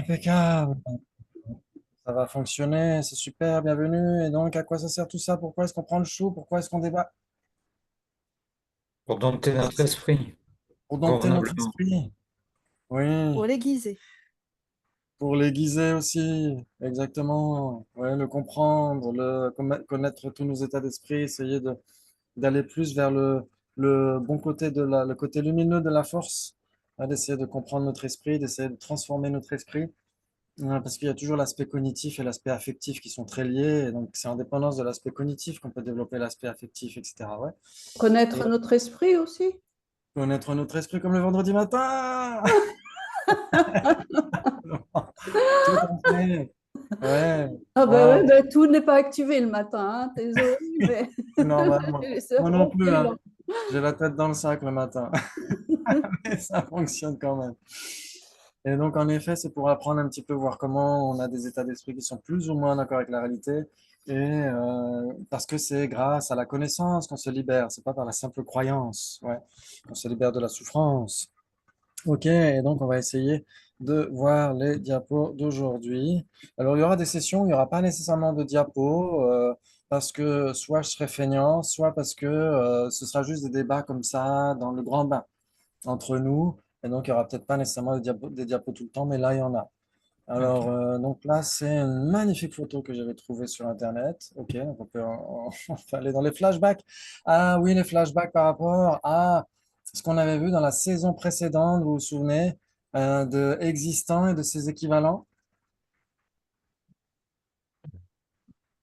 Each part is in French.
Impeccable. Ça va fonctionner, c'est super, bienvenue. Et donc, à quoi ça sert tout ça? Pourquoi est-ce qu'on prend le chou? Pourquoi est-ce qu'on débat? Pour dompter notre esprit, Pour dompter notre convenablement. esprit. Oui, Pour l'aiguiser. pour l'aiguiser aussi, exactement. Ouais, le comprendre, connaître tous nos états d'esprit, essayer d'aller plus vers le bon côté le côté lumineux de la force, hein, d'essayer de comprendre notre esprit, d'essayer de transformer notre esprit. Parce qu'il y a toujours l'aspect cognitif et l'aspect affectif qui sont très liés. Et donc, c'est en dépendance de l'aspect cognitif qu'on peut développer l'aspect affectif, etc. Ouais. Connaître Et notre esprit aussi. connaître notre esprit comme le vendredi matin. Tout à fait. Ouais. Ah ben ouais, Waouh. ben, tout n'est pas activé le matin, hein, désolé, mais C'est normal, moi. le Moi non cerveau plus, est hein. lent. J'ai la tête dans le sac le matin. Mais ça fonctionne quand même. Et donc, en effet, c'est pour apprendre un petit peu, voir comment on a des états d'esprit qui sont plus ou moins d'accord avec la réalité. Et parce que c'est grâce à la connaissance qu'on se libère, c'est pas par la simple croyance, ouais, qu'on se libère de la souffrance. Ok, et donc on va essayer de voir les diapos d'aujourd'hui. Alors, il y aura des sessions où il n'y aura pas nécessairement de diapos, parce que soit je serai feignant, soit parce que ce sera juste des débats comme ça dans le grand bain entre nous. Et donc, il n'y aura peut-être pas nécessairement des diapos tout le temps, mais là, il y en a. Ok. Alors, donc là, c'est une magnifique photo que j'avais trouvée sur Internet. Ok, donc on peut, on peut aller dans les flashbacks. Ah oui, les flashbacks par rapport à ce qu'on avait vu dans la saison précédente, vous vous souvenez, de Existant et de ses équivalents.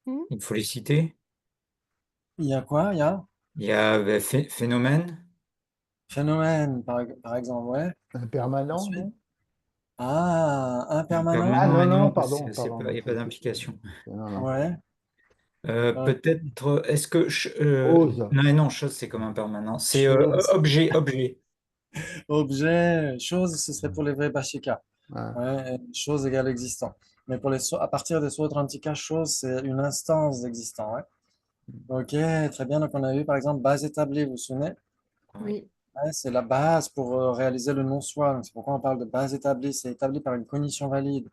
Hmm. Il faut les citer. Il y a quoi? Il y a Il y a phénomène, Phénomène, par exemple, ouais. Impermanent, Ensuite, non? ah, Ah impermanent, non, permanent et non, non, parce pardon, que pardon, non, il n'y a pas d'implication. non, non. ouais. Ok. Peut-être, est-ce que... Ose, non, et non, chose, c'est comme impermanent. C'est Chose. objet. Objet, chose, ce serait pour les vrais Bashika. ouais. Ouais, chose égale existant. Mais pour à partir des Sotrantika, chose, c'est une instance d'existant. Ouais. Ok, très bien. Donc, on a vu par exemple base établie, vous vous souvenez? Oui. Oui. Ouais, c'est la base pour réaliser le non-soi. Donc, c'est pourquoi on parle de base établie. C'est établi par une cognition valide.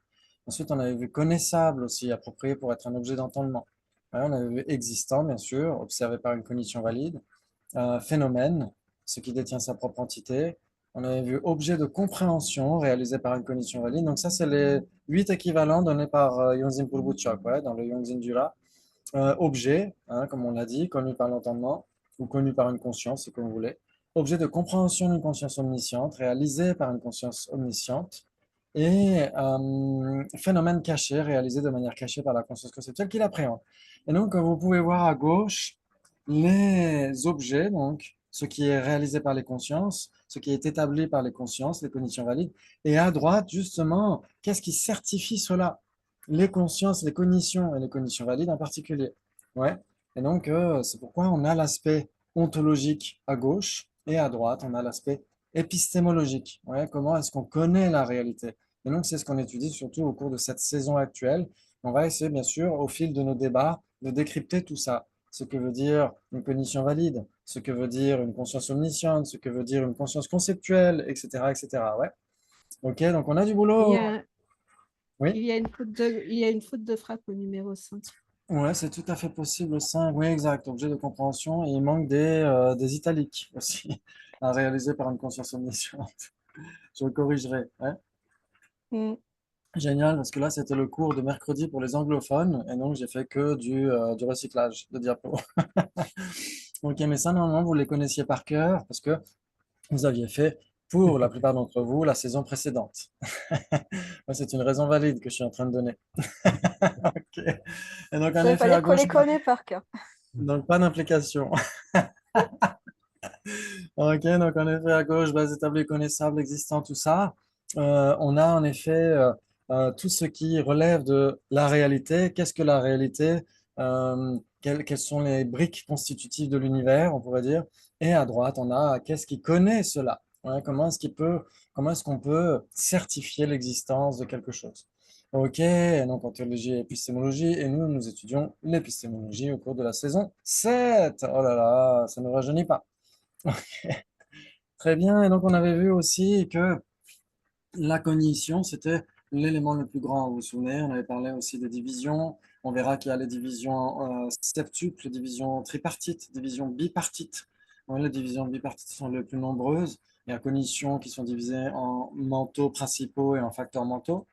Ensuite, on avait vu connaissable aussi, approprié pour être un objet d'entendement. Ouais, on avait vu existant, bien sûr, observé par une cognition valide. Phénomène, ce qui détient sa propre entité. On avait vu objet de compréhension réalisé par une cognition valide. Donc ça, c'est les 8 équivalents donnés par Yonzin Purbuchok, ouais, dans le Yonzin Dura. Objet, hein, comme on l'a dit, connu par l'entendement ou connu par une conscience, c'est comme vous voulez. Objet de compréhension d'une conscience omnisciente, réalisé par une conscience omnisciente. Et phénomène caché, réalisé de manière cachée par la conscience conceptuelle qui l'appréhende. Et donc, vous pouvez voir à gauche les objets, donc ce qui est réalisé par les consciences, ce qui est établi par les consciences, les cognitions valides. Et à droite, justement, qu'est-ce qui certifie cela? Les consciences, les cognitions et les cognitions valides en particulier. Ouais. Et donc, c'est pourquoi on a l'aspect ontologique à gauche et à droite, on a l'aspect épistémologique. Ouais. Comment est-ce qu'on connaît la réalité? Et donc, c'est ce qu'on étudie surtout au cours de cette saison actuelle. On va essayer, bien sûr, au fil de nos débats, de décrypter tout ça. Ce que veut dire une cognition valide, ce que veut dire une conscience omnisciente, ce que veut dire une conscience conceptuelle, etc., etc. Ouais. Ok, donc on a du Il y boulot. a, Oui. il y a une faute de frappe au numéro 5. Ouais, c'est tout à fait possible. 5, oui, exact. Objet de compréhension. Et il manque des italiques aussi à réaliser par une conscience omnisciente. Je le corrigerai. Ouais. Hmm. Génial, parce que là, c'était le cours de mercredi pour les anglophones. Et donc, j'ai fait que du recyclage de diapos. Ok, mais ça, normalement, vous les connaissiez par cœur parce que vous aviez fait, pour la plupart d'entre vous, la saison précédente. Ouais, c'est une raison valide que je suis en train de donner. Ok. Et donc, en Ça veut pas effet, à dire qu'on gauche, les connaît par cœur. donc pas d'implication. Ok, donc en effet, à gauche, base établie, connaissable, existant, tout ça. On a en effet tout ce qui relève de la réalité. Qu'est-ce que la réalité? Quelles sont les briques constitutives de l'univers, on pourrait dire. Et à droite, on a qu'est-ce qui connaît cela? Ouais, comment est-ce qu'on peut certifier l'existence de quelque chose? Ok, et donc en théologie et épistémologie, et nous étudions l'épistémologie au cours de la saison 7. Oh là là, ça ne rajeunit pas. Très bien. Et donc, on avait vu aussi que la cognition, c'était l'élément le plus grand. Vous vous souvenez, on avait parlé aussi des divisions. On verra qu'il y a les divisions septuples, divisions tripartites, divisions bipartites. Ouais, les divisions bipartites sont les plus nombreuses. Il y a cognitions qui sont divisées en mentaux principaux et en facteurs mentaux,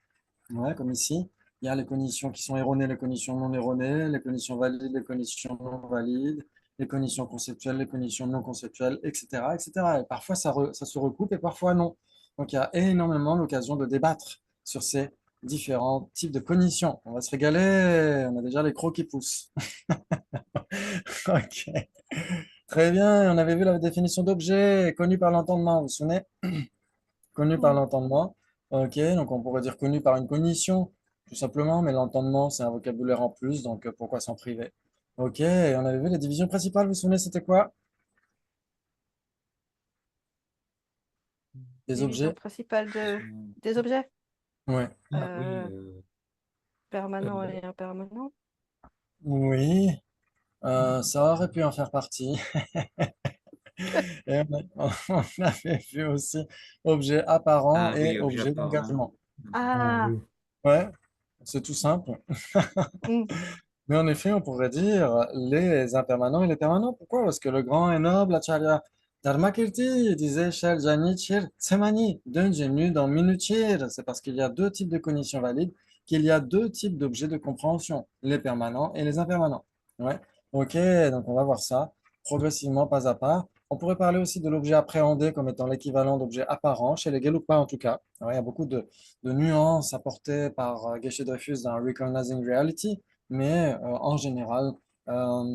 ouais, comme ici. Il y a les cognitions qui sont erronées, les cognitions non erronées, les cognitions valides, les cognitions non valides, les cognitions conceptuelles, les cognitions non conceptuelles, etc., etc. Et parfois, ça se recoupe et parfois non. Donc, il y a énormément l'occasion de débattre sur ces différents types de cognitions. On va se régaler, on a déjà les crocs qui poussent. Ok, très bien. On avait vu la définition d'objet connu par l'entendement, vous vous souvenez? Connu par Mm. l'entendement. Ok, donc on pourrait dire connu par une cognition, tout simplement, mais l'entendement, c'est un vocabulaire en plus, donc pourquoi s'en priver? Ok, et on avait vu les divisions principales, vous vous souvenez, c'était quoi? Des Division objets? principale des objets, Ouais. Ah oui, euh, permanents et impermanents. Oui, ça aurait pu en faire partie. Et on avait vu aussi objet apparent ah et oui, objet objet apparent. d'engagement. Ah Ah, oui. Ouais, c'est tout simple. mm, Mais en effet, on pourrait dire les impermanents et les permanents. Pourquoi? Parce que le grand et noble Acharya Dharmakirti disait Shel Jani Chir Tsemani, Dunjenu dans Minuchir. C'est parce qu'il y a deux types de cognitions valides qu'il y a deux types d'objets de compréhension, les permanents et les impermanents. Ouais. Ok, donc on va voir ça progressivement, pas à pas. On pourrait parler aussi de l'objet appréhendé comme étant l'équivalent d'objet apparent, chez les Gelugpa en tout cas. Ouais, il y a beaucoup de nuances apportées par Geshe-Dreyfus dans Recognizing Reality. Mais en général,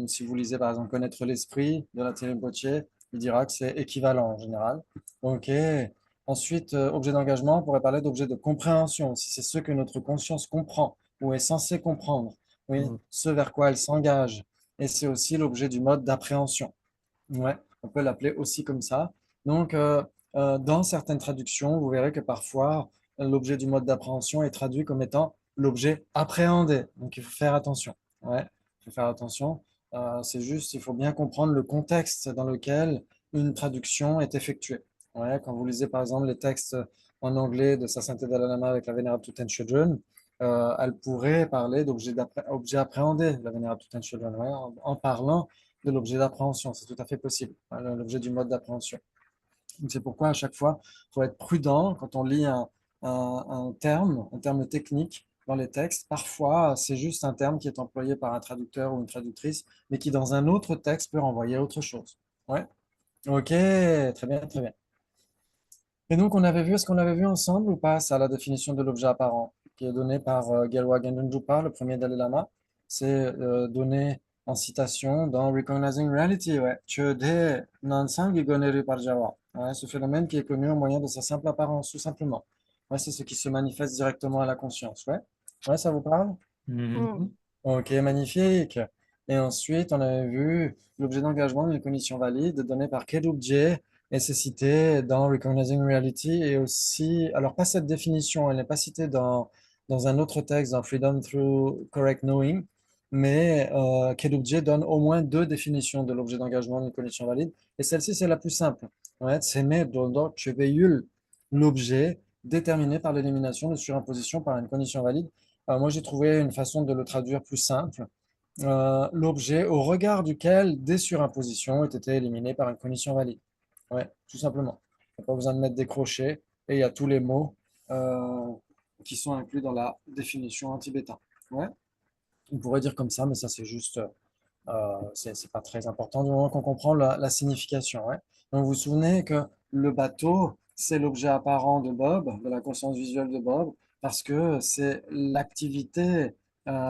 si vous lisez par exemple Connaître l'esprit de la Rinpoche, il dira que c'est équivalent en général. Ok. Ensuite, objet d'engagement, on pourrait parler d'objet de compréhension. Si c'est ce que notre conscience comprend ou est censée comprendre, oui, Mm. ce vers quoi elle s'engage. Et c'est aussi l'objet du mode d'appréhension. Ouais, on peut l'appeler aussi comme ça. Donc, dans certaines traductions, vous verrez que parfois, l'objet du mode d'appréhension est traduit comme étant l'objet appréhendé. Donc, il faut faire attention. Ouais, il faut faire attention. C'est juste, il faut bien comprendre le contexte dans lequel une traduction est effectuée. Ouais, quand vous lisez par exemple les textes en anglais de Sa Sainteté Dalai Lama avec la Vénérable Thuten Chödrön, elle pourrait parler objet appréhendé, la Vénérable Thuten Chödrön, ouais, en parlant de l'objet d'appréhension. C'est tout à fait possible, hein, l'objet du mode d'appréhension. C'est pourquoi à chaque fois, il faut être prudent quand on lit un terme technique dans les textes. Parfois, c'est juste un terme qui est employé par un traducteur ou une traductrice, mais qui dans un autre texte peut renvoyer autre chose. Ouais. Ok, très bien, très bien. Et donc, est-ce qu'on avait vu ensemble ou pas, ça, la définition de l'objet apparent, qui est donnée par Gelwa Genren Drupa, le premier Dalai Lama. C'est donné en citation dans Recognizing Reality, ouais. Chöde Nansang Igoneru Parjawa. Ouais, ce phénomène qui est connu au moyen de sa simple apparence, tout simplement. Ouais, c'est ce qui se manifeste directement à la conscience, ouais. Ouais, ça vous parle? mm. Mhm. Ok, magnifique. Et ensuite, on avait vu l'objet d'engagement d'une cognition valide donné par Kedubje et c'est cité dans Recognizing Reality et aussi, alors pas cette définition, elle n'est pas citée dans un autre texte, dans Freedom Through Correct Knowing, mais Kedubje donne au moins deux définitions de l'objet d'engagement d'une cognition valide et celle-ci, c'est la plus simple. Ouais, c'est dondo chebeyul, l'objet déterminé par l'élimination de surimposition par une cognition valide. Moi, j'ai trouvé une façon de le traduire plus simple. L'objet au regard duquel des surimpositions ont été éliminées par une cognition valide. Ouais, tout simplement. Il n'y a pas besoin de mettre des crochets et il y a tous les mots euh, qui sont inclus dans la définition en tibétain. Ouais, on pourrait dire comme ça, mais ça, c'est juste, c'est pas très important du moment qu'on comprend la signification. Ouais. Donc, vous vous souvenez que le bateau, c'est l'objet apparent de Bob, de la conscience visuelle de Bob, parce que c'est l'activité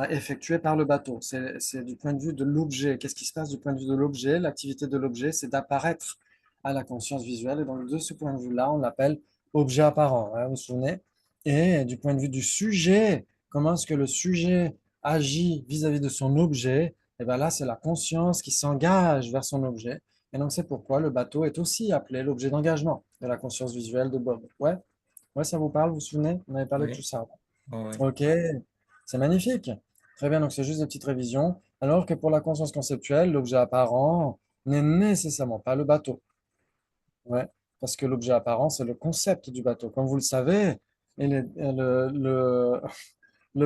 effectuée par le bateau. C'est du point de vue de l'objet. Qu'est-ce qui se passe du point de vue de l'objet? L'activité de l'objet, c'est d'apparaître à la conscience visuelle. Et donc, de ce point de vue-là, on l'appelle objet apparent. Ouais, vous vous souvenez? Et du point de vue du sujet, comment est-ce que le sujet agit vis-à-vis de son objet? Et bien là, c'est la conscience qui s'engage vers son objet. Et donc, c'est pourquoi le bateau est aussi appelé l'objet d'engagement de la conscience visuelle de Bob. Ouais, ouais, ça vous parle, vous vous souvenez? On avait parlé de tout Oui, ça. oui. Ok, c'est magnifique. Très bien, donc c'est juste des petites révisions. Alors que pour la conscience conceptuelle, l'objet apparent n'est nécessairement pas le bateau. Ouais, parce que l'objet apparent, c'est le concept du bateau. Comme vous le savez, Et le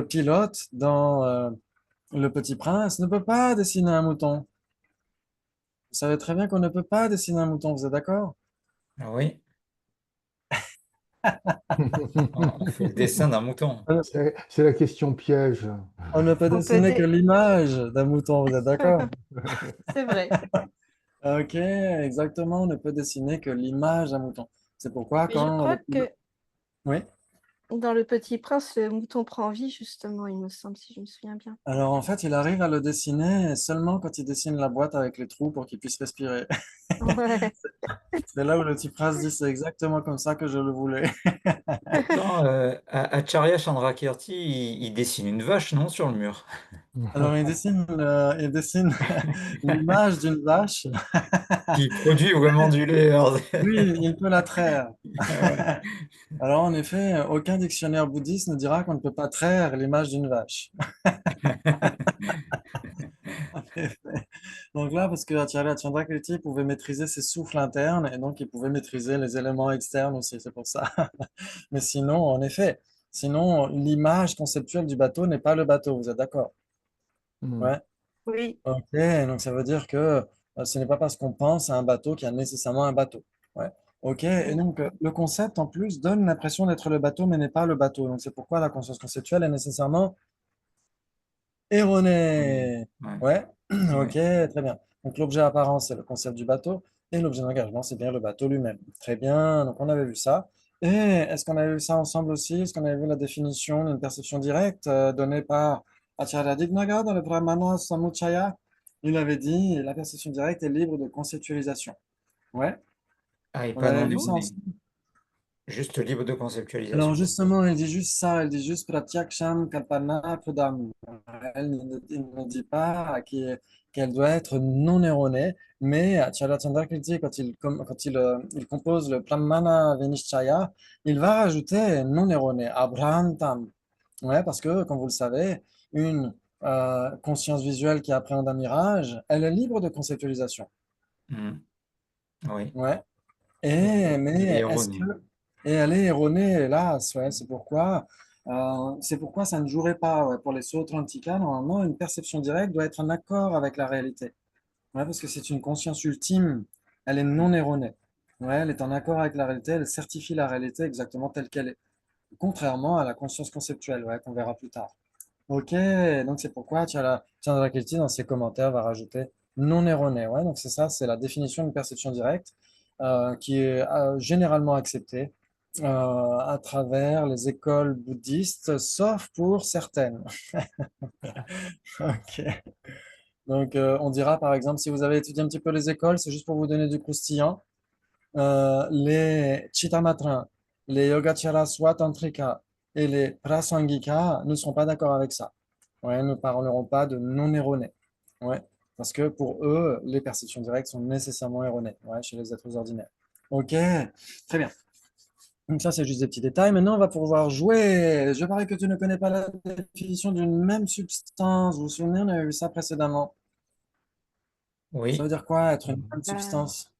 pilote dans Le Petit Prince ne peut pas dessiner un mouton. Vous savez très bien qu'on ne peut pas dessiner un mouton, vous êtes d'accord? Oui, on fait le dessin d'un mouton. C'est la question piège. On ne peut On peut dessiner que dé- l'image d'un mouton, vous êtes d'accord? C'est vrai. Ok, exactement, on ne peut dessiner que l'image d'un mouton. C'est pourquoi Mais je quand crois le que Oui. dans Le Petit Prince, le mouton prend vie, justement, il me semble, si je me souviens bien. Alors en fait, il arrive à le dessiner seulement quand il dessine la boîte avec les trous pour qu'il puisse respirer. Ouais. C'est là où le petit prince dit c'est exactement comme ça que je le voulais. Pourtant, Acharya Chandrakirti, il dessine une vache, non, sur le mur. Alors il dessine l'image d'une vache. Qui produit vraiment du lait. Alors, Oui, il peut la traire. ouais. Alors en effet, aucun dictionnaire bouddhiste ne dira qu'on ne peut pas traire l'image d'une vache. En effet. Donc là, parce que Acharya Chandrakirti pouvait maîtriser ses souffles internes et donc il pouvait maîtriser les éléments externes aussi, c'est pour ça. Mais sinon, en effet, sinon l'image conceptuelle du bateau n'est pas le bateau, vous êtes d'accord? Ouais. Oui. Ok, donc ça veut dire que ce n'est pas parce qu'on pense à un bateau qu'il y a nécessairement un bateau. Ouais. Ok, et Oui. donc le concept en plus donne l'impression d'être le bateau, mais n'est pas le bateau. Donc c'est pourquoi la conscience conceptuelle est nécessairement Oui. erronée. Ouais. Ouais, ok, Ouais. très bien. Donc l'objet apparent, c'est le concept du bateau, et l'objet d'engagement, c'est bien le bateau lui-même. Très bien, donc on avait vu ça. Et est-ce qu'on avait vu ça ensemble aussi? Est-ce qu'on avait vu la définition d'une perception directe donnée par Acharya Dignaga dans le Brahmana Samuccaya? Il avait dit, la perception directe est libre de conceptualisation. Ouais, Ah, et on pas avait non vu ça erroné. ensemble. Juste libre de Alors conceptualisation. justement, elle dit juste ça, elle dit juste Pratyaksham Kalpana Pradam. Il ne dit pas qu'elle doit être non erronée, mais Acharya Chandrakirti, il compose le Pramana Vinishchaya, il va rajouter non erroné, Abhrantam. Ouais, parce que, comme vous le savez, une conscience visuelle qui appréhende un mirage, elle est libre de conceptualisation. Hmm. Oui. Ouais. Et il est Mais est-ce que... erroné. Et elle est erronée, hélas, ouais, c'est pourquoi ça ne jouerait pas. Ouais. Pour les Sautrantika, normalement, une perception directe doit être en accord avec la réalité. Ouais, parce que c'est une conscience ultime, elle est non erronée. Ouais, elle est en accord avec la réalité, elle certifie la réalité exactement telle qu'elle est. Contrairement à la conscience conceptuelle, ouais, qu'on verra plus tard. Ok, donc c'est pourquoi Chandra Kirti, dans ses commentaires, va rajouter non erroné. Ouais, donc c'est ça, c'est la définition d'une perception directe qui est généralement acceptée à travers les écoles bouddhistes, sauf pour certaines. Ok. Donc on dira par exemple, si vous avez étudié un petit peu les écoles, c'est juste pour vous donner du croustillant, les Chittamatrins, les Yogacaras Swatantrika et les Prasangika ne seront pas d'accord avec ça. Ouais, ne parleront pas de non erroné. Ouais, parce que pour eux, les perceptions directes sont nécessairement erronées, ouais, chez les êtres ordinaires. Ok, très bien. Donc ça, c'est juste des petits détails. Maintenant, on va pouvoir jouer. Je parie que tu ne connais pas la définition d'une même substance. Vous vous souvenez, on avait vu ça précédemment. Ça veut Oui. dire quoi, être une même Euh, substance?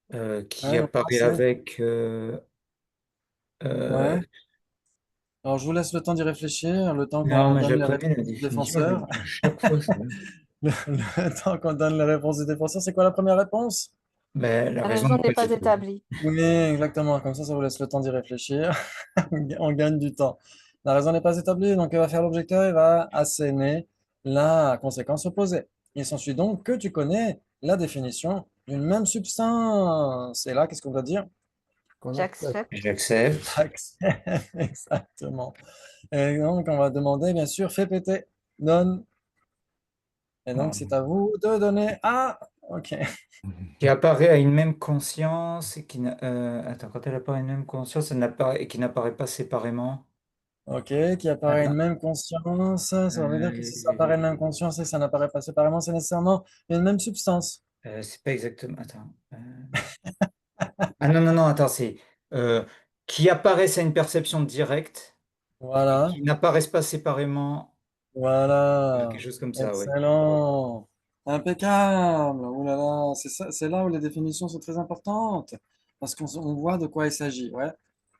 Qui Ouais, donc apparaît pensez. avec. Euh, Ouais. Alors, je vous laisse le temps d'y réfléchir, le temps Non, qu'on mais je donne la les connais, réponses la du définition. Je défenseur. l'oublie à chaque fois. Le temps qu'on donne les réponses du défenseur, c'est quoi la première réponse? Mais la la raison raison n'est n'est pas pas établie. établie. Oui, exactement. Comme ça vous laisse le temps d'y réfléchir. On gagne du temps. La raison n'est pas établie, donc il va faire l'objecteur, il va asséner la conséquence opposée. Il s'ensuit donc que tu connais la définition d'une même substance. Et là, qu'est-ce qu'on doit dire? Qu'on accepte. J'accepte. J'accepte. Accepte. Exactement. Et donc, on va demander, bien sûr, fais péter, donne. Et donc, c'est à vous de donner. Ah, ok. Qui apparaît à une même conscience et qui attends, quand elle apparaît à une même conscience, elle n'apparaît et qui n'apparaît pas séparément. Ok, qui apparaît une Ah, même conscience. Ça veut dire que si ça apparaît une même euh, conscience et ça n'apparaît pas séparément, c'est nécessairement une même substance. c'est pas exactement. Attends. Ah non, non, non, attends, c'est euh, qui apparaissent à une perception directe et Voilà, qui n'apparaissent pas séparément. voilà. Quelque chose comme ça, oui. Excellent. Impeccable. Ouh là là, c'est ça, c'est là où les définitions sont très importantes. Parce on voit de quoi il s'agit. Ouais.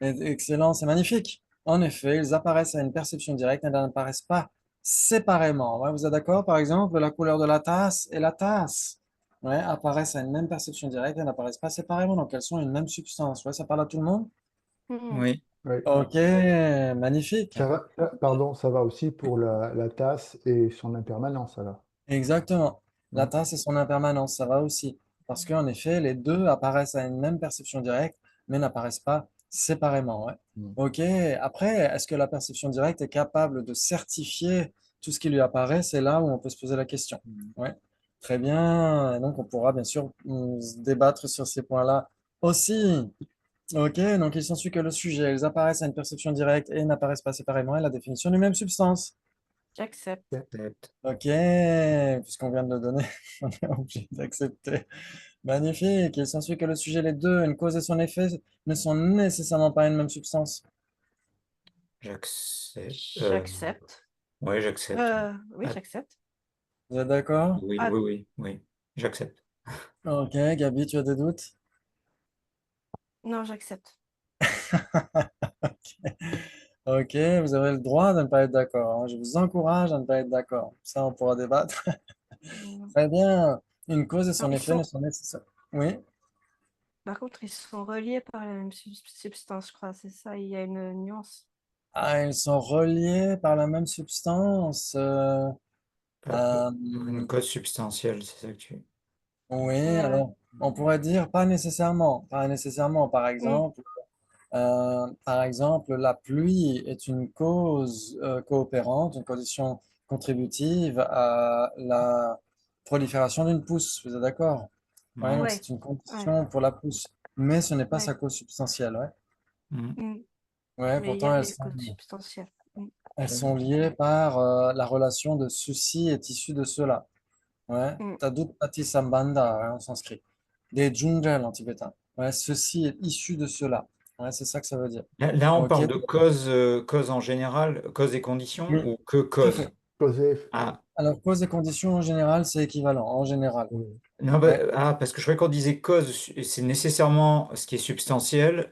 Excellent, c'est magnifique. En effet, ils apparaissent à une perception directe et n'apparaissent pas séparément. Ouais, vous êtes d'accord? Par exemple, la couleur de la tasse et la tasse, ouais, apparaissent à une même perception directe et n'apparaissent pas séparément. Donc, elles sont une même substance. Ouais, ça parle à tout le monde? Mhm. Oui. Oui. Ok, magnifique. Pardon, ça va aussi pour la tasse et son impermanence, alors. Exactement. La Mm. tasse et son impermanence, ça va aussi. Parce qu'en effet, les deux apparaissent à une même perception directe, mais n'apparaissent pas séparément. Ouais. Mm. Ok. Après, est-ce que la perception directe est capable de certifier tout ce qui lui apparaît? C'est là où on peut se poser la question. Mm. Ouais. Très bien. Et donc, on pourra bien sûr se débattre sur ces points-là aussi. Ok. Donc, il s'ensuit que le sujet, ils apparaissent à une perception directe et n'apparaissent pas séparément, et la définition d'une même substance. J'accepte. Peut-être. Ok, puisqu'on vient de le donner, on est obligé d'accepter. Magnifique. Il s'ensuit que le sujet, les deux, une cause et son effet, ne sont nécessairement pas une même substance. J'accepte. J'accepte. Ouais, j'accepte. Oui, Ah, j'accepte. Vous êtes d'accord? oui, Ah, oui, oui, oui. J'accepte. Ok, Gabi, tu as des doutes? non, j'accepte. Ok, vous avez le droit de ne pas être d'accord, hein. Je vous encourage à ne pas être d'accord. Ça, on pourra débattre. Mm. Très bien. Une cause et Non, son ils effet ne sont, sont nécessaires. Oui. par contre, ils sont reliés par la même substance, je crois. C'est ça, il y a une nuance. Ah, ils sont reliés par la même substance. Euh, Pour une cause substantielle, c'est ça que tu... Oui, Ouais. alors on pourrait dire pas nécessairement, pas nécessairement. Mm. Par exemple, la pluie est une cause coopérante, une condition contributive à la prolifération d'une pousse. Vous êtes d'accord? Ouais, Ouais. donc Ouais. c'est une Ouais. condition pour la pousse, mais ce n'est pas sa Ouais. cause substantielle. Ouais, Mm. ouais, Mais il y pourtant a des causes substantielles. elles sont liées par la relation de ceci est issu de cela. Ouais, Mm. Tadut Pati Sambandha ouais, en sanskrit. Des Junjal en tibétain. Ouais, ceci est issu de cela. Ouais, c'est ça que ça veut dire. Là, on Ok. parle de cause en général, cause et conditions, Oui, ou que tout à cause? fait. Cause et effet. Ah, Alors, cause et conditions en général, c'est équivalent. En général. Oui. non, Ouais. parce que je croyais qu'on disait cause, c'est nécessairement ce qui est substantiel,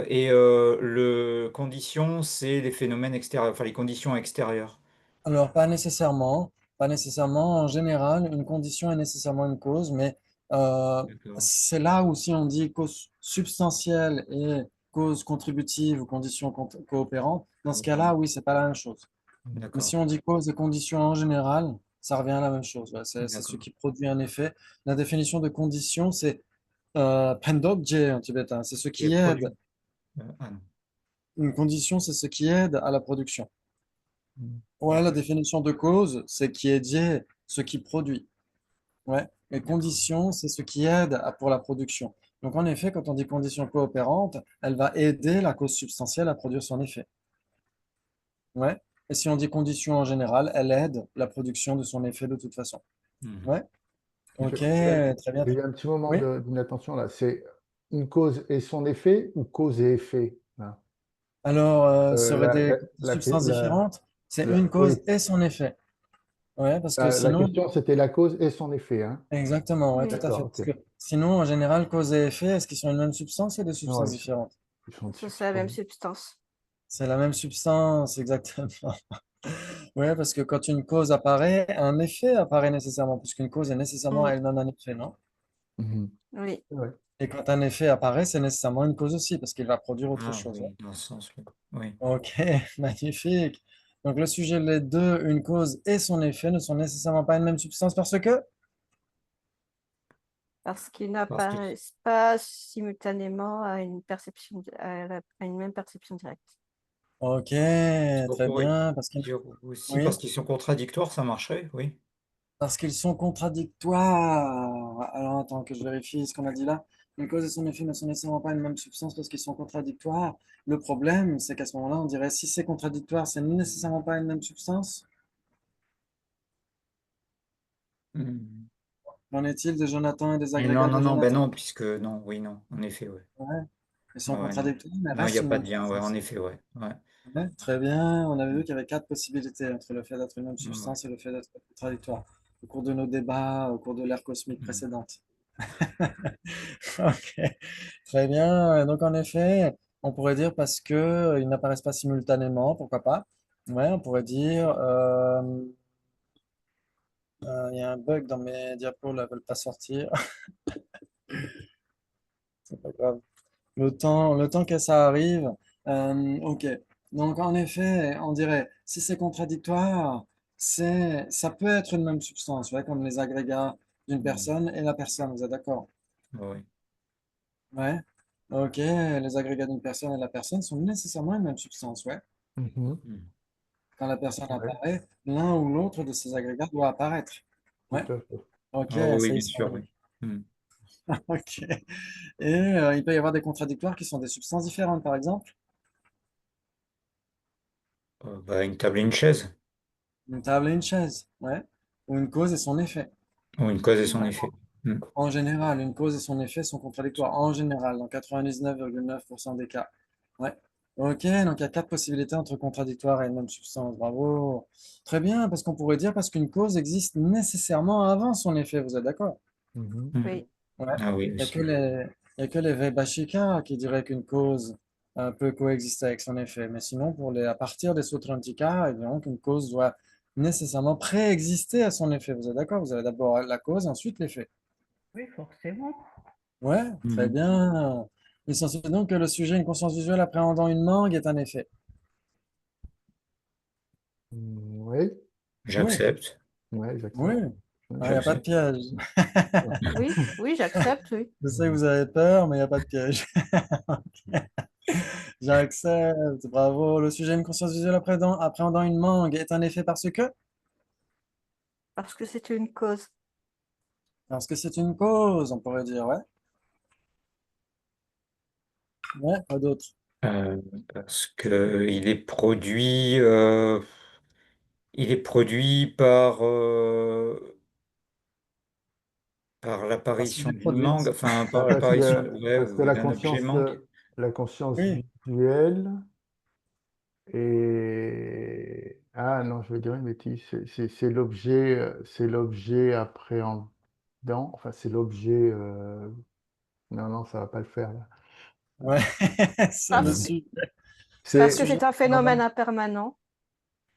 et le condition, c'est les phénomènes extérieurs, enfin les conditions extérieures. Alors, pas nécessairement. Pas nécessairement. En général, une condition est nécessairement une cause, mais euh, D'accord. c'est là où si on dit cause substantielle et cause contributive ou condition coopérante, dans ce cas-là, oui, c'est pas la même chose. Mais D'accord. si on dit cause et condition en général, ça revient à la même chose. Ouais, c'est ce D'accord. qui produit un effet. La définition de condition, c'est pendokje en tibétain. C'est ce Qui est qui aide. produit. Ah non. Une condition, c'est ce qui aide à la production. Mm. Ouais, la D'accord. définition de cause, c'est qui est dje, ce qui produit. Ouais. Et D'accord. condition, c'est ce qui aide pour la production. Donc, en effet, quand on dit condition coopérante, elle va aider la cause substantielle à produire son effet. Ouais. Et si on dit condition en général, elle aide la production de son effet de toute façon. Mhm. Ouais. Ok, J'ai très bien. j'ai eu un petit moment Oui. d'inattention là. C'est une cause et son effet ou cause et effet? Là. Alors, ce Euh, serait la, des la, la, substances différentes. C'est une oui, cause et son effet. Ouais, parce que la sinon, question c'était la cause et son effet, hein? exactement, ouais, tout Oui, à fait. D'accord, Parce ok. que sinon, en général, cause et effet, est-ce qu'ils sont une même substance ou des Non, substances différentes? ils sont ça c'est la même différents. substance. C'est la même substance, exactement. Ouais, parce que quand une cause apparaît, un effet apparaît nécessairement, puisqu'une cause est nécessairement Mm. elle-même un effet, non? Mhm. Oui. Ouais. Et quand un effet apparaît, c'est nécessairement une cause aussi, parce qu'il va produire autre Ah chose. Ouais. oui, dans ce sens-là. Oui. Ok, magnifique. Donc le sujet, les deux, une cause et son effet ne sont nécessairement pas une même substance parce que... Parce qu'ils Parce que n'apparaissent pas simultanément à une perception, à une même perception directe. Ok, on très pourrait bien, parce dire aussi oui, parce qu'ils sont contradictoires, ça marcherait, oui. parce qu'ils sont contradictoires. Alors attends que je vérifie ce qu'on a dit là. Une cause et son effet ne sont nécessairement pas une même substance parce qu'ils sont contradictoires. Le problème, c'est qu'à ce moment-là, on dirait si c'est contradictoire, c'est nécessairement pas une même substance. Mhm. Qu'en est-il de Jonathan et des Et agrégats de ben Jonathan? non, puisque non, oui, non, en effet, ouais. Ouais, ils sont Ouais, non. contradictoires, mais Non, il n'y restent a une pas de même lien, ouais, en substance. effet, ouais. Ouais. Ouais, très bien. On avait vu qu'il y avait quatre possibilités entre le fait d'être une même Ouais. substance et le fait d'être contradictoire au cours de nos débats, au cours de l'ère cosmique Mhm. précédente. Ok, très bien. Donc, en effet, On pourrait dire parce que ils n'apparaissent pas simultanément, pourquoi pas. Ouais, on pourrait dire, il y a un bug dans mes diapos, là, elles veulent pas sortir. C'est pas grave. Le temps que ça arrive. Ok. Donc, en effet, on dirait, si c'est contradictoire, ça peut être une même substance, ouais, comme les agrégats d'une personne et la personne, vous êtes d'accord? Oui. Ouais. Ok, les agrégats d'une personne et la personne sont nécessairement une même substance, ouais. Mhm. Mm. Quand la personne Ouais, apparaît, l'un ou l'autre de ces agrégats doit apparaître. tout Ouais. à fait. Ok, Ah oui, ça y bien sûr, semble. oui. Mm. Ok. Et il peut y avoir des contradictoires qui sont des substances différentes, par exemple. Bah, une table et une chaise, Une table et une chaise, ouais. Ou une cause et son effet. ou une cause et son Ouais. effet. Mm. En général, une cause et son effet sont contradictoires. En général, dans 99,9% des cas. Ouais. Ok, donc il y a quatre possibilités entre contradictoire et une même substance. Bravo. Très bien, parce qu'on pourrait dire parce qu'une cause existe nécessairement avant son effet. Vous êtes d'accord? Mhm. Mm. Oui. Ouais. Ah oui, Il n'y a que aussi. les Vaibhashika qui diraient qu'une cause peut coexister avec son effet. Mais sinon, à partir des Sutrantika, ils diront qu'une cause doit nécessairement préexister à son effet. Vous êtes d'accord? Vous avez d'abord la cause, ensuite l'effet. Oui, forcément. Ouais, très Mm. bien. Il s'ensuit donc que le sujet, une conscience visuelle appréhendant une langue est un effet. Oui, Oui, J'accepte, ouais, oui. j'accepte. Il n'y a pas de j'accepte. piège. Oui, oui, j'accepte, oui. Je sais que vous avez peur, mais il n'y a pas de piège. J'accepte, bravo. Le sujet, une conscience visuelle appréhendant une langue est un effet parce que? Parce que c'est une cause. Parce que c'est une cause, on pourrait dire, ouais. Ouais, pas d'autre. Euh, Parce que il est produit par Parce qu'il l'apparition est d'une produit. langue, enfin Bah, par l'apparition, ouais, parce que ou d'un objet manque. la conscience Oui, visuelle est... Ah non, je vais dire une bêtise. C'est l'objet appréhendant. Enfin, c'est l'objet... Non, non, ça va pas le faire là. ouais. C'est le Parce que, Mhm. sujet. Le parce C'est que sujet. c'est un phénomène impermanent.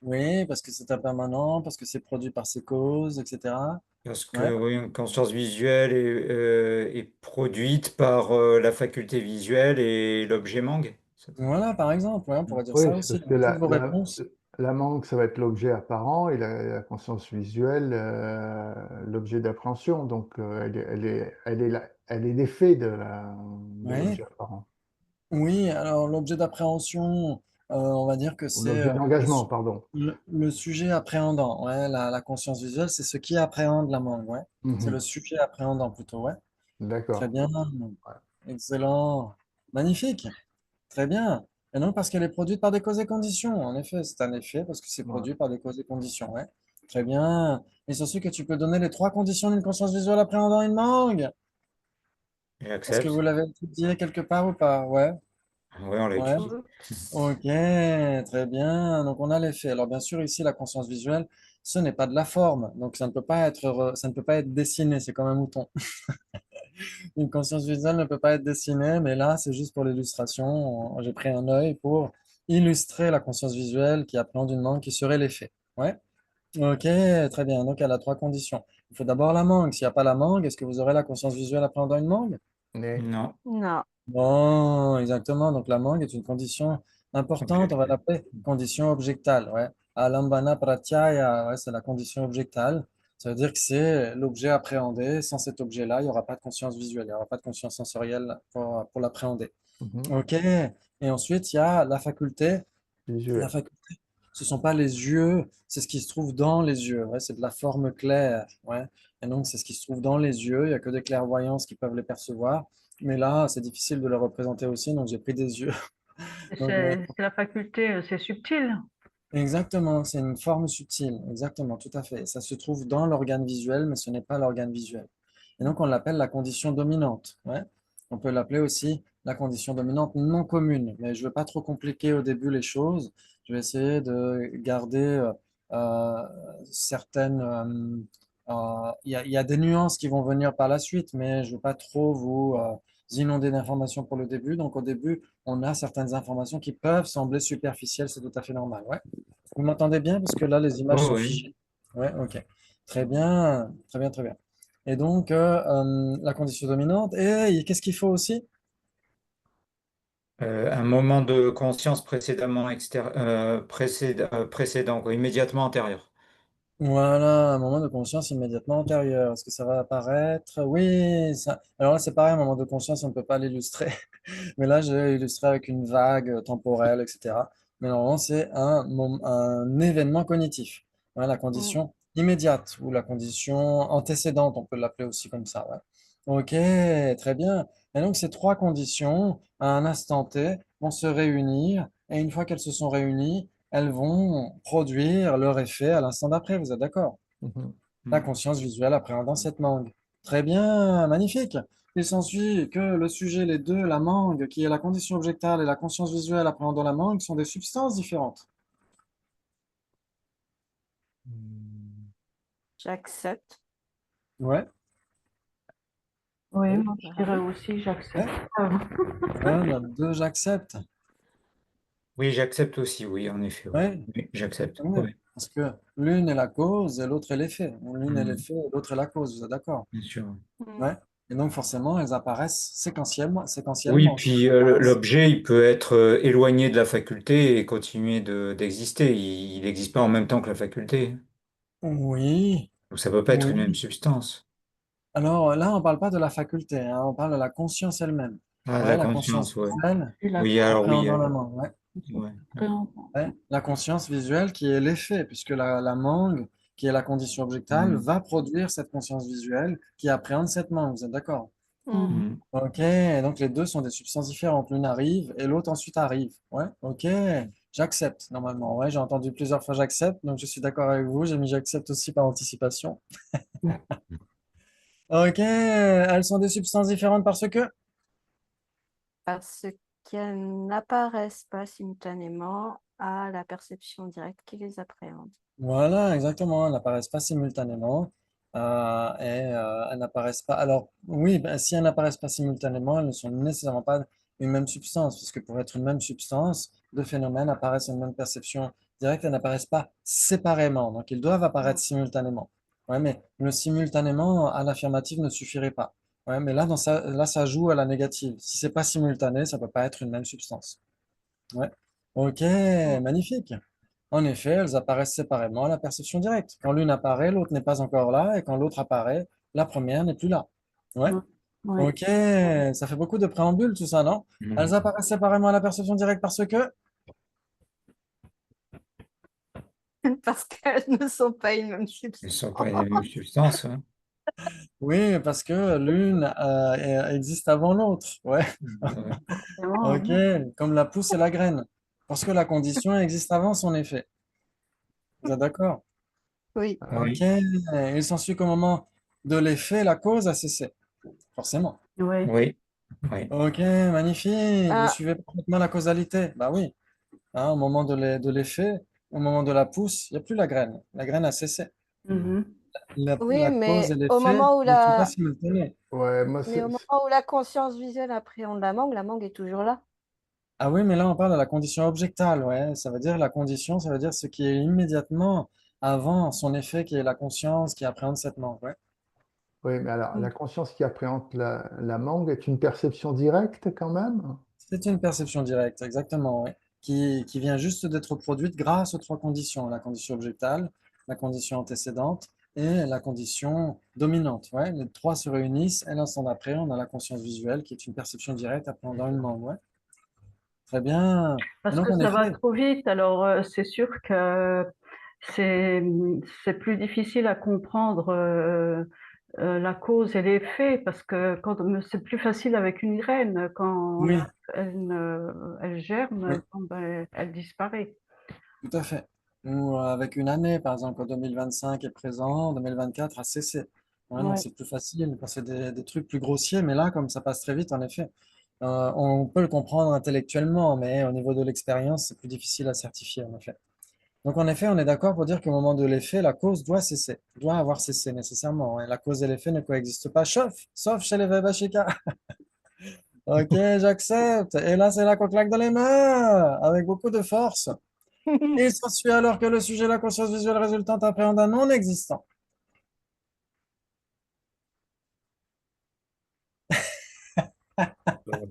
Oui, parce que c'est impermanent, parce que c'est produit par ses causes, etc. Parce que Ouais. oui, une conscience visuelle est produite par la faculté visuelle et l'objet mangue. Voilà, par exemple, ouais, on pourrait dire Oui, ça c'est aussi. parce que Donc, toutes vos réponses. la mangue, ça va être l'objet apparent et la conscience visuelle, l'objet d'appréhension. Donc, elle est l'effet de Oui, l'objet apparent. oui, alors l'objet d'appréhension, on va dire que Ou c'est l'objet d'engagement, pardon. le sujet appréhendant. Ouais, la conscience visuelle, c'est ce qui appréhende la langue. Ouais. C'est le Mhm. sujet appréhendant plutôt. Ouais. Très D'accord. bien. Ouais. Excellent. Magnifique. Très bien. Et non parce qu'elle est produite par des causes et conditions. En effet, c'est un effet parce que c'est Ouais. produit par des causes et conditions. Ouais. Très bien. Et sur ce que tu peux donner les trois conditions d'une conscience visuelle appréhendant une langue. Est-ce que vous J'accepte. l'avez étudié quelque part ou pas? Ouais. Oui, on l'a Ouais. étudié. Oups. Ok, très bien. Donc on a les faits. Alors bien sûr, ici, la conscience visuelle, ce n'est pas de la forme. Donc ça ne peut pas être, ça ne peut pas être dessiné. C'est comme un mouton. Une conscience visuelle ne peut pas être dessinée, mais là, c'est juste pour l'illustration. J'ai pris un œil pour illustrer la conscience visuelle qui appréhende une langue qui serait les faits. Ouais. Ok, très bien. Donc elle a trois conditions. Il faut d'abord la langue. S'il n'y a pas la langue, est-ce que vous aurez la conscience visuelle appréhendant une langue? Mais, Non. Non. Bon, exactement. Donc la langue est une condition importante. On va Objectif. l'appeler condition objectale. Ouais. Alambana pratyaya, ouais, c'est la condition objectale. Ça veut dire que c'est l'objet appréhendé. Sans cet objet-là, il n'y aura pas de conscience visuelle, il n'y aura pas de conscience sensorielle pour l'appréhender. mhm, OK. Et ensuite, il y a la faculté. La visuel. faculté, ce ne sont pas les yeux, c'est ce qui se trouve dans les yeux. Ouais, c'est de la forme claire. Ouais. Et donc, c'est ce qui se trouve dans les yeux. Il n'y a que des clairvoyants qui peuvent les percevoir. Mais là, c'est difficile de les représenter aussi. Donc, j'ai pris des yeux. Donc, C'est la faculté, c'est subtil. exactement, c'est une forme subtile. Exactement, tout à fait. Ça se trouve dans l'organe visuel, mais ce n'est pas l'organe visuel. Et donc, on l'appelle la condition dominante. Ouais. On peut l'appeler aussi la condition dominante non commune. Mais je ne veux pas trop compliquer au début les choses. Je vais essayer de garder euh, certaines. Il y a des nuances qui vont venir par la suite, mais je ne veux pas trop inondés d'informations pour le début. Donc, au début, on a certaines informations qui peuvent sembler superficielles. C'est tout à fait normal. Ouais. Vous m'entendez bien? Parce que là, les images Oh sont oui. figées. Ouais, ok. Très bien, très bien, très bien. Et donc, la condition dominante. Et qu'est-ce qu'il faut aussi? Un moment de conscience précédent, quoi, immédiatement antérieur. Voilà, un moment de conscience immédiatement antérieur. Est-ce que ça va apparaître? Oui, ça. Alors là, c'est pareil, un moment de conscience, on ne peut pas l'illustrer. Mais là, j'ai illustré avec une vague temporelle, etc. Mais normalement, c'est un événement cognitif. Ouais, la Mm. condition immédiate ou la condition antécédente, on peut l'appeler aussi comme ça. Ouais. Ok, très bien. Et donc, ces trois conditions, à un instant T, vont se réunir. Et une fois qu'elles se sont réunies, elles vont produire leur effet à l'instant d'après. Vous êtes d'accord? Mhm. La Mm. conscience visuelle appréhendant cette mangue. Très bien, magnifique. Il s'ensuit que le sujet, les deux, la mangue, qui est la condition objectale, et la conscience visuelle appréhendant la mangue, sont des substances différentes. Hmm. J'accepte. Ouais, Oui, oui, moi je dirais aussi, j'accepte. ouais. Ouais, on a deux, j'accepte. Oui, j'accepte aussi, oui, en effet, oui. Ouais, Oui, j'accepte. ouais. Oui. Parce que l'une est la cause et l'autre est l'effet. Ou l'une est Mm, l'effet et l'autre est la cause. Vous êtes d'accord? bien sûr. Mm. Ouais. Et donc, forcément, elles apparaissent séquentiellement, Oui, séquentiellement. puis l'objet, il peut être éloigné de la faculté et continuer d'exister. Il n'existe pas en même temps que la faculté. Oui, Donc ça peut pas être une même oui. substance. Alors là, on ne parle pas de la faculté, hein, on parle de la conscience elle-même. Ah, Ouais, la la conscience conscience, ouais. visuelle, Et la Oui, alors oui, appréhendant la mangue. Ouais, ouais. compréhension. ouais. La conscience visuelle qui est l'effet, puisque la mangue, qui est la condition objectale, Mm, va produire cette conscience visuelle qui appréhende cette mangue. Vous êtes d'accord? Mm. mm. Ok, donc les deux sont des substances différentes. L'une arrive et l'autre ensuite arrive. Ouais, ok, j'accepte normalement. Ouais, j'ai entendu plusieurs fois j'accepte, donc je suis d'accord avec vous. J'ai mis j'accepte aussi par anticipation. Ok, elles sont des substances différentes parce que. Parce qu'elles n'apparaissent pas simultanément à la perception directe qui les appréhende. Voilà, exactement. Elles n'apparaissent pas simultanément elles n'apparaissent pas. Alors, oui, ben, si elles n'apparaissent pas simultanément, elles ne sont nécessairement pas une même substance, parce que pour être une même substance, deux phénomènes apparaissent en une même perception directe, elles n'apparaissent pas séparément. Donc, ils doivent apparaître Mm. simultanément. Ouais, mais le simultanément à l'affirmative ne suffirait pas. Ouais, mais là, là, ça joue à la négative. Si c'est pas simultané, ça peut pas être une même substance. Ouais. Ok, Mm. magnifique. En effet, elles apparaissent séparément à la perception directe. Quand l'une apparaît, l'autre n'est pas encore là, et quand l'autre apparaît, la première n'est plus là. Ouais. Mm. Oui. Ok, ça fait beaucoup de préambules, tout ça, non? Elles Mm. apparaissent séparément à la perception directe parce que, Parce qu'elles ne sont pas une même Elles ne substance. sont pas les mêmes substances, hein. oui, parce que l'une existe avant l'autre. Ouais. Ouais. Forcément, Ok, oui. comme la pousse et la graine. Parce que la condition existe avant son effet. Vous êtes d'accord? Oui. Ok, Oui, il s'ensuit qu'au moment de l'effet, la cause a cessé. Forcément. Oui. oui, oui. Ok, magnifique. Vous Ah, suivez parfaitement la causalité. Bah oui. Hein, au moment de l'effet, au moment de la pousse, il n'y a plus la graine. La graine a cessé. Mhm. oui, La cause et mais l'effet ne sont pas simultanés. Ouais, moi, mais au moment où la conscience visuelle appréhende la mangue est toujours là. Ah oui, mais là, on parle de la condition objectale. Ouais. Ça veut dire la condition, ça veut dire ce qui est immédiatement avant son effet, qui est la conscience qui appréhende cette manque. Ouais. oui, mais alors, Mm. la conscience qui appréhende la mangue est une perception directe quand même? C'est une perception directe, exactement, ouais, qui vient juste d'être produite grâce aux trois conditions, la condition objectale, la condition antécédente et la condition dominante. Ouais. Les trois se réunissent et l'instant d'après, on a la conscience visuelle qui est une perception directe appréhendant une langue. Ouais. Très bien. Et Parce donc, que en ça va effet, trop vite, alors c'est sûr que c'est c'est plus difficile à comprendre la cause et l'effet, parce que c'est plus facile avec une graine, quand oui, elle germe, oui, bon, ben, elle disparaît. tout à fait. Ou avec une année, par exemple, quand 2025 est présent, 2024 a cessé. Ouais, donc, Ouais. c'est plus facile quand c'est des trucs plus grossiers, mais là, comme ça passe très vite, en effet. On peut le comprendre intellectuellement, mais au niveau de l'expérience, c'est plus difficile à certifier, en effet. Donc, en effet, on est d'accord pour dire qu'au moment de l'effet, la cause doit cesser, doit avoir cessé nécessairement. Ouais. La cause et l'effet ne coexistent pas, sauf chez les Vaibhashika. Ok, j'accepte. Et là, c'est là qu'on claque dans les mains, avec beaucoup de force. Il s'ensuit alors que le sujet, la conscience visuelle résultante, appréhende un non existant.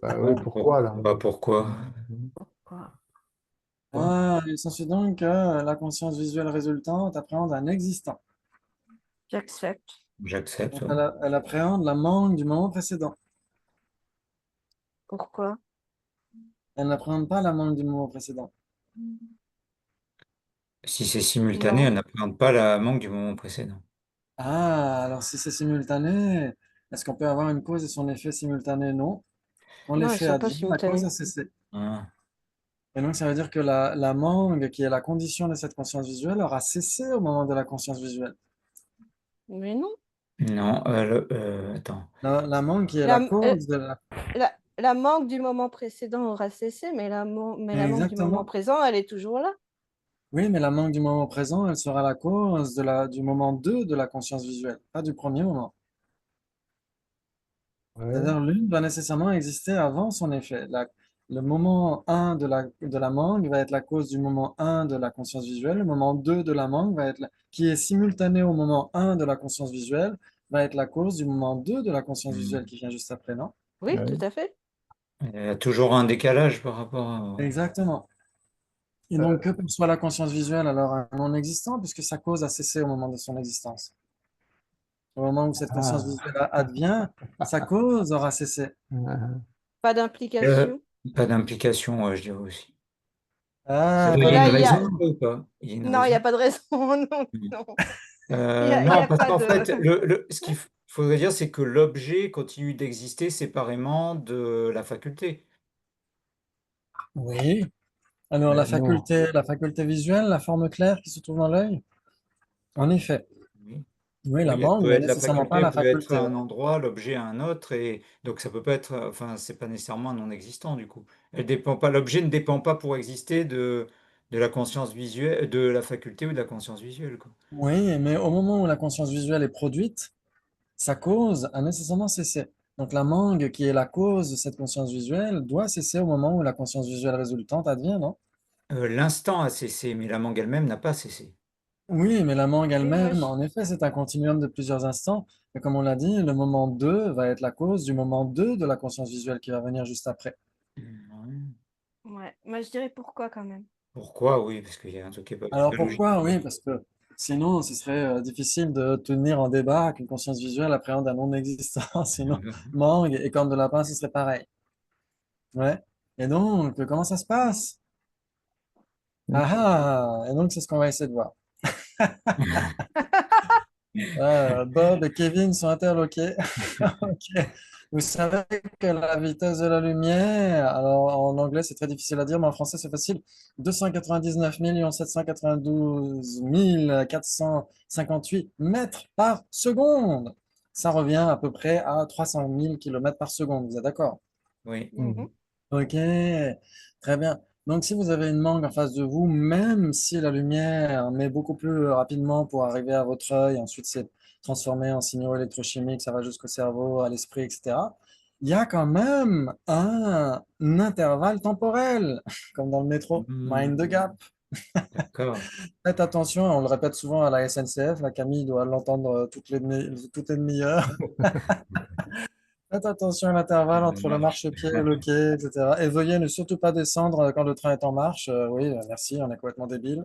Bah oui, pourquoi là? Pourquoi? Quoi. Ah, il s'ensuit donc que la conscience visuelle résultante appréhende un existant. J'accepte. J'accepte. Donc, elle appréhende la manque du moment précédent. Pourquoi? Elle n'appréhende pas la manque du moment précédent. Si c'est simultané, Non. elle n'appréhende pas la manque du moment précédent. Ah, alors si c'est simultané, est-ce qu'on peut avoir une cause et son effet simultané? Non. Quand Non, ils l'effet sont pas advient, la cause simultanés. a cessé. Ah. Et donc, ça veut dire que la mangue, qui est la condition de cette conscience visuelle, aura cessé au moment de la conscience visuelle. Mais non. Non, attends. La mangue qui est la La, euh, cause de la... la manque du moment précédent aura cessé, mais la manque du moment Exactement. présent, elle est toujours là. Oui, mais la mangue du moment présent, elle sera la cause du moment 2 de la conscience visuelle, pas du premier moment. Ouais. C'est-à-dire, l'une va nécessairement exister avant son effet. Le moment 1 de la mangue va être la cause du moment 1 de la conscience visuelle. Le moment 2 de la mangue va être qui est simultané au moment 1 de la conscience visuelle, va être la cause du moment 2 de la conscience visuelle qui vient juste après, non? Oui, tout Ouais. à fait. Il y a toujours un décalage par rapport à... Exactement. Et Euh, donc, que perçoit la conscience visuelle alors un non-existant, puisque sa cause a cessé au moment de son existence. Au moment où cette conscience ah, visuelle advient, sa cause aura cessé. ah, Pas Euh, d'implication. Pas d'implication, ouais, je dirais aussi. Ah, Il Parce que y a bonne une là, il y raison a... réflexion. ou pas? Il y a une Non, il n'y raison? a pas de raison. Non, Mm. non. Il y Non, a parce pas qu'en de... fait, ce qu'il faudrait dire, c'est que l'objet continue d'exister séparément de la faculté. Oui. Alors, mais non. la faculté visuelle, la forme claire qui se trouve dans l'œil? En effet. Oui. Oui, la Oui, elle mangue peut n'est être, la nécessairement pas faculté la peut être à faculté. un endroit, l'objet à un autre, et donc ça peut pas être, enfin, c'est pas nécessairement un non-existant du coup. Elle dépend pas, l'objet ne dépend pas pour exister de la conscience visuelle, de la faculté ou de la conscience visuelle, quoi. Oui, mais au moment où la conscience visuelle est produite, sa cause a nécessairement cessé. Donc, la mangue qui est la cause de cette conscience visuelle doit cesser au moment où la conscience visuelle résultante advient, non? L'instant a cessé, mais la mangue elle-même n'a pas cessé. Oui, mais la mangue Oui, moi, elle-même, en effet, c'est un continuum de plusieurs instants. Et comme on l'a dit, le moment 2 va être la cause du moment 2 de la conscience visuelle qui va venir juste après. Ouais. ouais. Moi, je dirais pourquoi quand même. Pourquoi? Oui, parce qu'il y a un truc qui est pas Alors très logique. pourquoi? Oui, parce que sinon, ce serait difficile de tenir en débat qu'une conscience visuelle appréhende un non-existant. Sinon, mangue et corne de lapin, ce serait pareil. Ouais. Et donc, comment ça se passe? Ah ah! Et donc, c'est ce qu'on va essayer de voir. Bob et Kevin sont interloqués. Ok. Vous savez que la vitesse de la lumière, alors en anglais c'est très difficile à dire, mais en français c'est facile, 299 792 458 mètres par seconde. Ça revient à peu près à 300 000 kilomètres par seconde, vous êtes d'accord? Oui. Mhm. Ok, très bien. Donc, si vous avez une mangue en face de vous, même si la lumière met beaucoup plus rapidement pour arriver à votre œil, ensuite c'est transformé en signaux électrochimiques, ça va jusqu'au cerveau, à l'esprit, etc. Il y a quand même un intervalle temporel, comme dans le métro, mind the Hmm, gap. d'accord. Faites attention, on le répète souvent à la SNCF, la Camille doit l'entendre toutes les demi-heures. Faites attention à l'intervalle entre le marchepied et le quai, etc. Et veuillez ne surtout pas descendre quand le train est en marche. Oui, merci, on est complètement débile.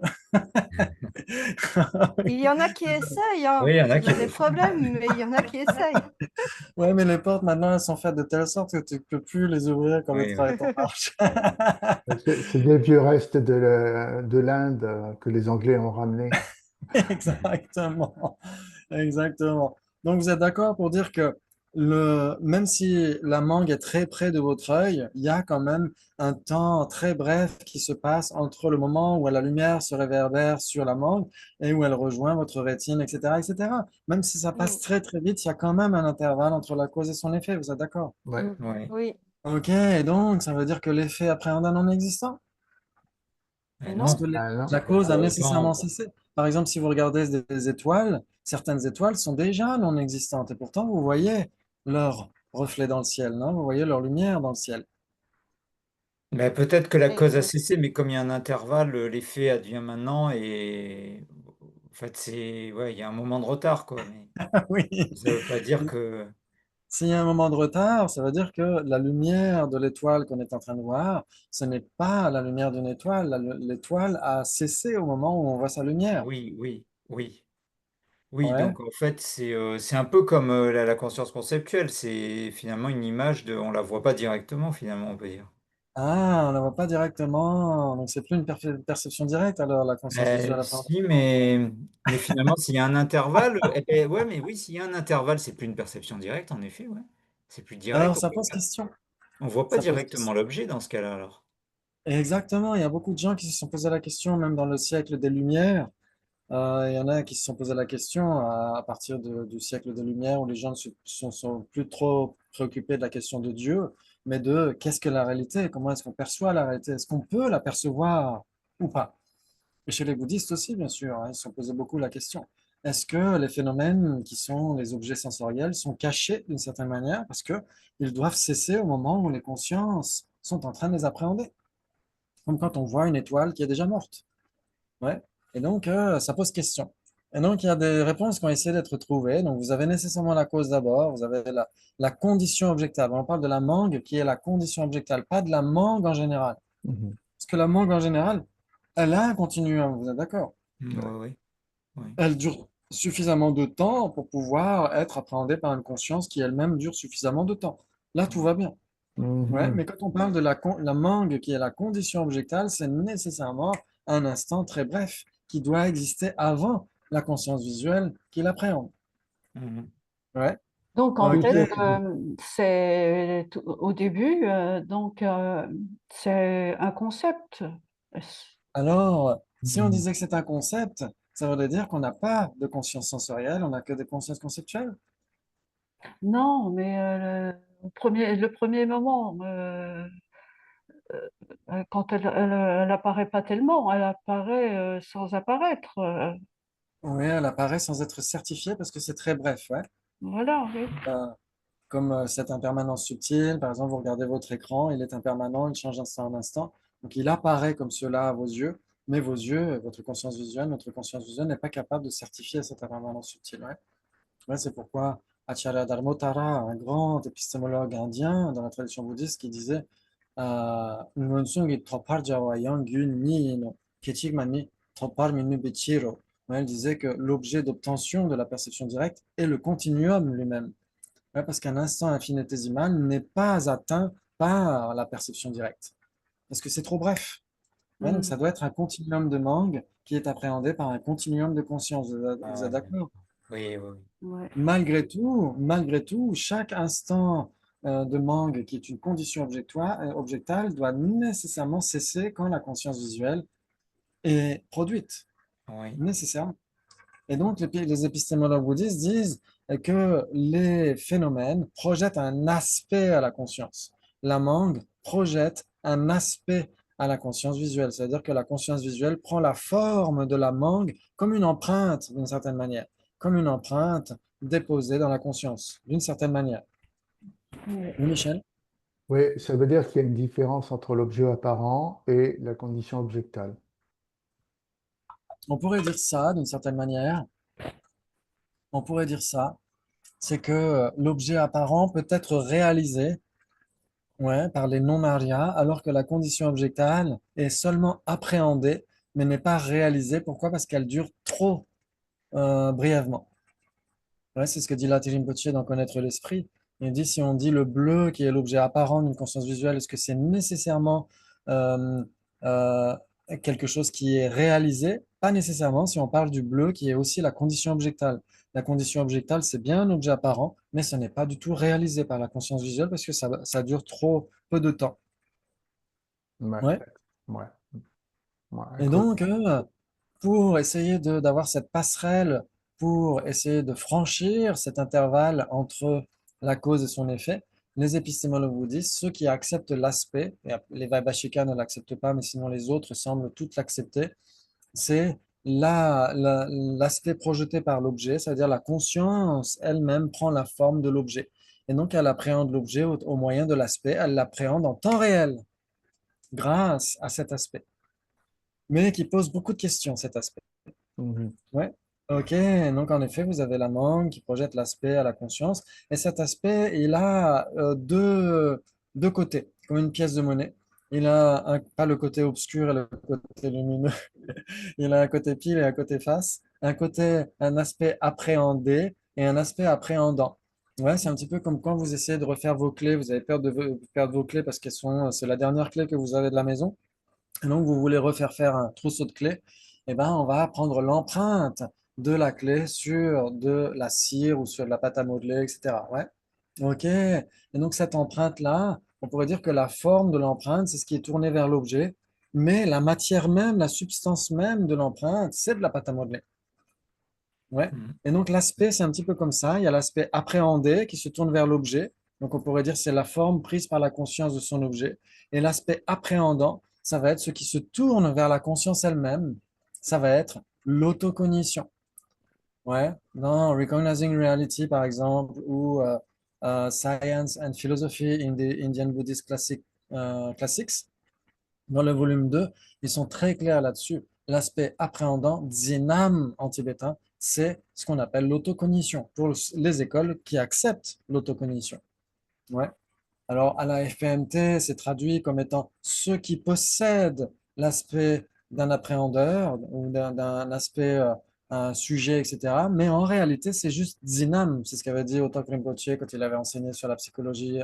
Il y en a qui essayent, hein. Oui, il y en a Ils qui ont des le font. problèmes, mais il y en a qui essayent. Ouais, mais les portes maintenant, elles sont faites de telle sorte que tu ne peux plus les ouvrir quand le Oui, train oui. est en marche. C'est des vieux restes de l'Inde que les Anglais ont ramenés. Exactement. Exactement. Donc, vous êtes d'accord pour dire que même si la mangue est très près de votre œil, il y a quand même un temps très bref qui se passe entre le moment où la lumière se réverbère sur la mangue et où elle rejoint votre rétine, etc., etc. Même si ça passe Mm, très, très vite, il y a quand même un intervalle entre la cause et son effet. Vous êtes d'accord? Ouais. mm. Oui. Oui, Ok, et donc, ça veut dire que l'effet appréhende un non-existant? Ben Parce non. que non. Ah non. la cause a Pour nécessairement autant, cessé. Par exemple, si vous regardez des étoiles, certaines étoiles sont déjà non existantes et pourtant vous voyez leur reflets dans le ciel, non? Vous voyez leur lumière dans le ciel. Mais peut-être que la Et, cause a cessé, mais comme il y a un intervalle, l'effet advient maintenant et en fait ouais, il y a un moment de retard quoi. Mais Oui. ça veut pas dire que S'il y a un moment de retard, ça veut dire que la lumière de l'étoile qu'on est en train de voir, ce n'est pas la lumière d'une étoile. L'étoile a cessé au moment où on voit sa lumière. oui, oui, oui, oui. Ouais. Donc en fait c'est un peu comme la conscience conceptuelle. C'est finalement une image on la voit pas directement finalement on peut dire. Ah, on ne la voit pas directement. Donc, c'est plus une perception directe, alors, la conscience visuelle Si, apparaissante. mais finalement, s'il y a un intervalle, ouais, mais oui, s'il y a un intervalle, c'est plus une perception directe, en effet, ouais. C'est plus Alors, direct. ça pose question. On voit pas Ça pose directement question. l'objet dans ce cas-là, alors. Exactement. Il y a beaucoup de gens qui se sont posé la question, même dans le siècle des Lumières. Il y en a qui se sont posé la question à partir du siècle des Lumières où les gens ne sont plus trop préoccupés de la question de Dieu, mais de qu'est-ce que la réalité, comment est-ce qu'on perçoit la réalité, est-ce qu'on peut la percevoir ou pas? Et chez les bouddhistes aussi, bien sûr, hein, ils se sont posé beaucoup la question. Est-ce que les phénomènes qui sont les objets sensoriels sont cachés d'une certaine manière parce qu'ils doivent cesser au moment où les consciences sont en train de les appréhender? Comme quand on voit une étoile qui est déjà morte. Ouais. Et donc, ça pose question. Et donc, il y a des réponses qui ont essayé d'être trouvées. Donc, vous avez nécessairement la cause d'abord, vous avez la condition objectable. On parle de la mangue qui est la condition objectable, pas de la mangue en général. Mhm. Parce que la mangue en général, elle a un continuum, vous êtes d'accord? Ouais, Ouais. ouais, ouais. Elle dure suffisamment de temps pour pouvoir être appréhendée par une conscience qui elle-même dure suffisamment de temps. Là, tout va bien. Ouais, Mhm. mais quand on parle de la mangue qui est la condition objectale, c'est nécessairement un instant très bref qui doit exister avant la conscience visuelle qui l'appréhende. Mhm. Ouais. Donc, en Ok. fait, au début, c'est un concept. Alors, si on Mhm. disait que c'est un concept, ça voudrait dire qu'on n'a pas de conscience sensorielle, on n'a que des consciences conceptuelles. Non, mais le premier moment, quand elle apparaît pas tellement, elle apparaît sans apparaître. Oui, elle apparaît sans être certifiée parce que c'est très bref. Ouais. Voilà, oui. Euh, Comme cette impermanence subtile, par exemple, vous regardez votre écran, il est impermanent, il change d'instant en instant. Donc, il apparaît comme cela à vos yeux, mais vos yeux, votre conscience visuelle, notre conscience visuelle n'est pas capable de certifier cette impermanence subtile. Ouais. Ouais, c'est pourquoi Acharya Dharmotara, un grand épistémologue indien dans la tradition bouddhiste, qui disait Ngonsungi Topar Jawa Yangyun Ni no Kechigmani Topar Minu Bechiro. Ouais, elle disait que l'objet d'obtention de la perception directe est le continuum lui-même. Ouais, parce qu'un instant infinitésimal n'est pas atteint par la perception directe, parce que c'est trop bref. Ouais, donc ça Mm. doit être un continuum de mangue qui est appréhendé par un continuum de conscience. Vous Ah, êtes d'accord? oui, oui, Ouais. Malgré tout, chaque instant de mangue qui est une condition objectale doit nécessairement cesser quand la conscience visuelle est produite, oui, nécessairement. Et donc, les épistémologues bouddhistes disent que les phénomènes projettent un aspect à la conscience. La mangue projette un aspect à la conscience visuelle, c'est-à-dire que la conscience visuelle prend la forme de la mangue comme une empreinte, d'une certaine manière, comme une empreinte déposée dans la conscience, d'une certaine manière. Ouais. Oui, Michel? Oui, ça veut dire qu'il y a une différence entre l'objet apparent et la condition objectale. On pourrait dire ça d'une certaine manière. On pourrait dire ça. C'est que l'objet apparent peut être réalisé. Ouais, par les non-marias, alors que la condition objectale est seulement appréhendée, mais n'est pas réalisée. Pourquoi? Parce qu'elle dure trop brièvement. Ouais, c'est ce que dit Lati Rinpoche dans Connaître l'esprit. Il dit si on dit le bleu qui est l'objet apparent d'une conscience visuelle, est-ce que c'est nécessairement euh, euh, quelque chose qui est réalisé? Pas nécessairement si on parle du bleu qui est aussi la condition objectale. La condition objectale, c'est bien un objet apparent, mais ce n'est pas du tout réalisé par la conscience visuelle parce que ça dure trop peu de temps. Ouais, Ouais. ouais, ouais. Et donc, pour essayer d'avoir cette passerelle, pour essayer de franchir cet intervalle entre la cause et son effet, les épistémologues bouddhistes, ceux qui acceptent l'aspect, et les Vaibhashika ne l'acceptent pas, mais sinon les autres semblent toutes l'accepter, c'est l'aspect projeté par l'objet, c'est-à-dire la conscience elle-même prend la forme de l'objet. Et donc, elle appréhende l'objet au moyen de l'aspect, elle l'appréhende en temps réel grâce à cet aspect, mais qui pose beaucoup de questions, cet aspect. Mhm. Ouais. Ok, donc en effet, vous avez la mangue qui projette l'aspect à la conscience, et cet aspect, il a deux côtés, comme une pièce de monnaie. Il a pas le côté obscur et le côté lumineux, il a un côté pile et un côté face, un aspect appréhendé et un aspect appréhendant. Ouais, c'est un petit peu comme quand vous essayez de refaire vos clés, vous avez peur de perdre vos clés parce c'est la dernière clé que vous avez de la maison. Et donc, vous voulez refaire faire un trousseau de clés, eh ben, on va prendre l'empreinte de la clé sur de la cire ou sur de la pâte à modeler, etc. Ouais. OK. Et donc, cette empreinte-là, on pourrait dire que la forme de l'empreinte, c'est ce qui est tourné vers l'objet, mais la matière même, la substance même de l'empreinte, c'est de la pâte à modeler. Ouais. Mhm. Et donc, l'aspect, c'est un petit peu comme ça. Il y a l'aspect appréhendé qui se tourne vers l'objet. Donc, on pourrait dire que c'est la forme prise par la conscience de son objet. Et l'aspect appréhendant, ça va être ce qui se tourne vers la conscience elle-même. Ça va être l'autocognition. Ouais. Dans Recognizing Reality, par exemple, ou Science and Philosophy in the Indian Buddhist Classics, dans le volume 2, ils sont très clairs là-dessus. L'aspect appréhendant, Dzinam en tibétain, c'est ce qu'on appelle l'autocognition pour les écoles qui acceptent l'autocognition. Ouais. Alors, à la FPMT, c'est traduit comme étant ceux qui possèdent l'aspect d'un appréhendeur ou d'un aspect, un sujet, etc. Mais en réalité, c'est juste Dzinam. C'est ce qu'avait dit Otok Rinpoche quand il avait enseigné sur la psychologie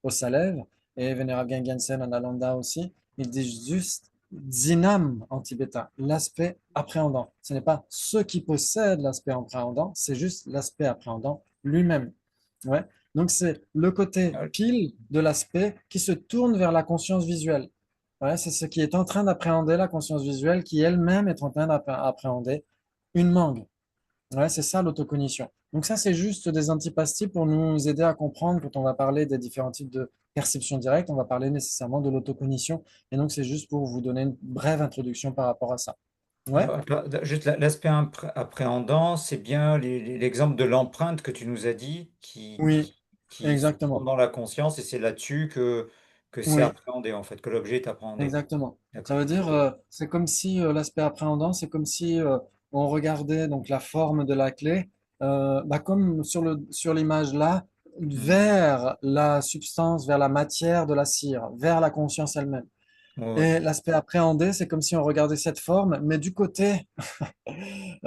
au Salève et Vénérable Gengen en Nalanda aussi. Il dit juste Dzinam en tibétain, l'aspect appréhendant. Ce n'est pas ceux qui possèdent l'aspect appréhendant, c'est juste l'aspect appréhendant lui-même. Ouais. Donc, c'est le côté Ah, pile de l'aspect qui se tourne vers la conscience visuelle. Ouais, c'est ce qui est en train d'appréhender la conscience visuelle qui elle-même est en train d'appréhender une mangue. Ouais, c'est ça l'autocognition. Donc ça, c'est juste des antipasties pour nous aider à comprendre quand on va parler des différents types de perception directe, on va parler nécessairement de l'autocognition. Et donc, c'est juste pour vous donner une brève introduction par rapport à ça. Ouais, Juste l'aspect appréhendant, c'est bien l'exemple de l'empreinte que tu nous as dit oui, qui se trouve exactement. dans la conscience et c'est là-dessus que c'est Oui. appréhendé en fait, que l'objet est appréhendé. Exactement. Ça D'accord. veut dire, c'est comme si l'aspect appréhendant, c'est comme si on regardait donc la forme de la clé, bah, comme sur l'image là, Mhm. vers la substance, vers la matière de la cire, vers la conscience elle-même. Ouais, ouais. Et l'aspect appréhendé, c'est comme si on regardait cette forme, mais du côté,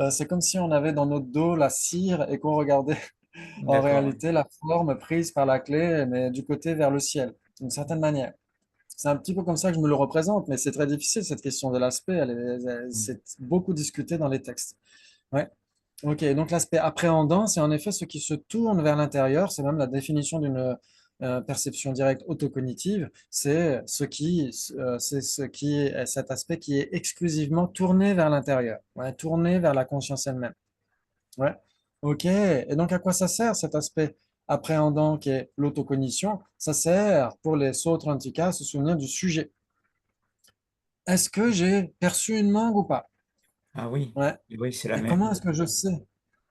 c'est comme si on avait dans notre dos la cire et qu'on regardait en D'accord. réalité la forme prise par la clé, mais du côté vers le ciel, d'une certaine manière. C'est un petit peu comme ça que je me le représente, mais c'est très difficile cette question de l'aspect. Mhm. C'est beaucoup discuté dans les textes. Ouais. Ok, donc l'aspect appréhendant, c'est en effet ce qui se tourne vers l'intérieur. C'est même la définition d'une perception directe autocognitive. C'est ce qui est cet aspect qui est exclusivement tourné vers l'intérieur, ouais, tourné vers la conscience elle-même. Ouais. Ok. Et donc, à quoi ça sert cet aspect appréhendant qui est l'autocognition? Ça sert pour les sauts antiquaires à se souvenir du sujet. Est-ce que j'ai perçu une mangue ou pas? Ah oui, Ouais. oui, c'est la Et même. comment est-ce que je sais?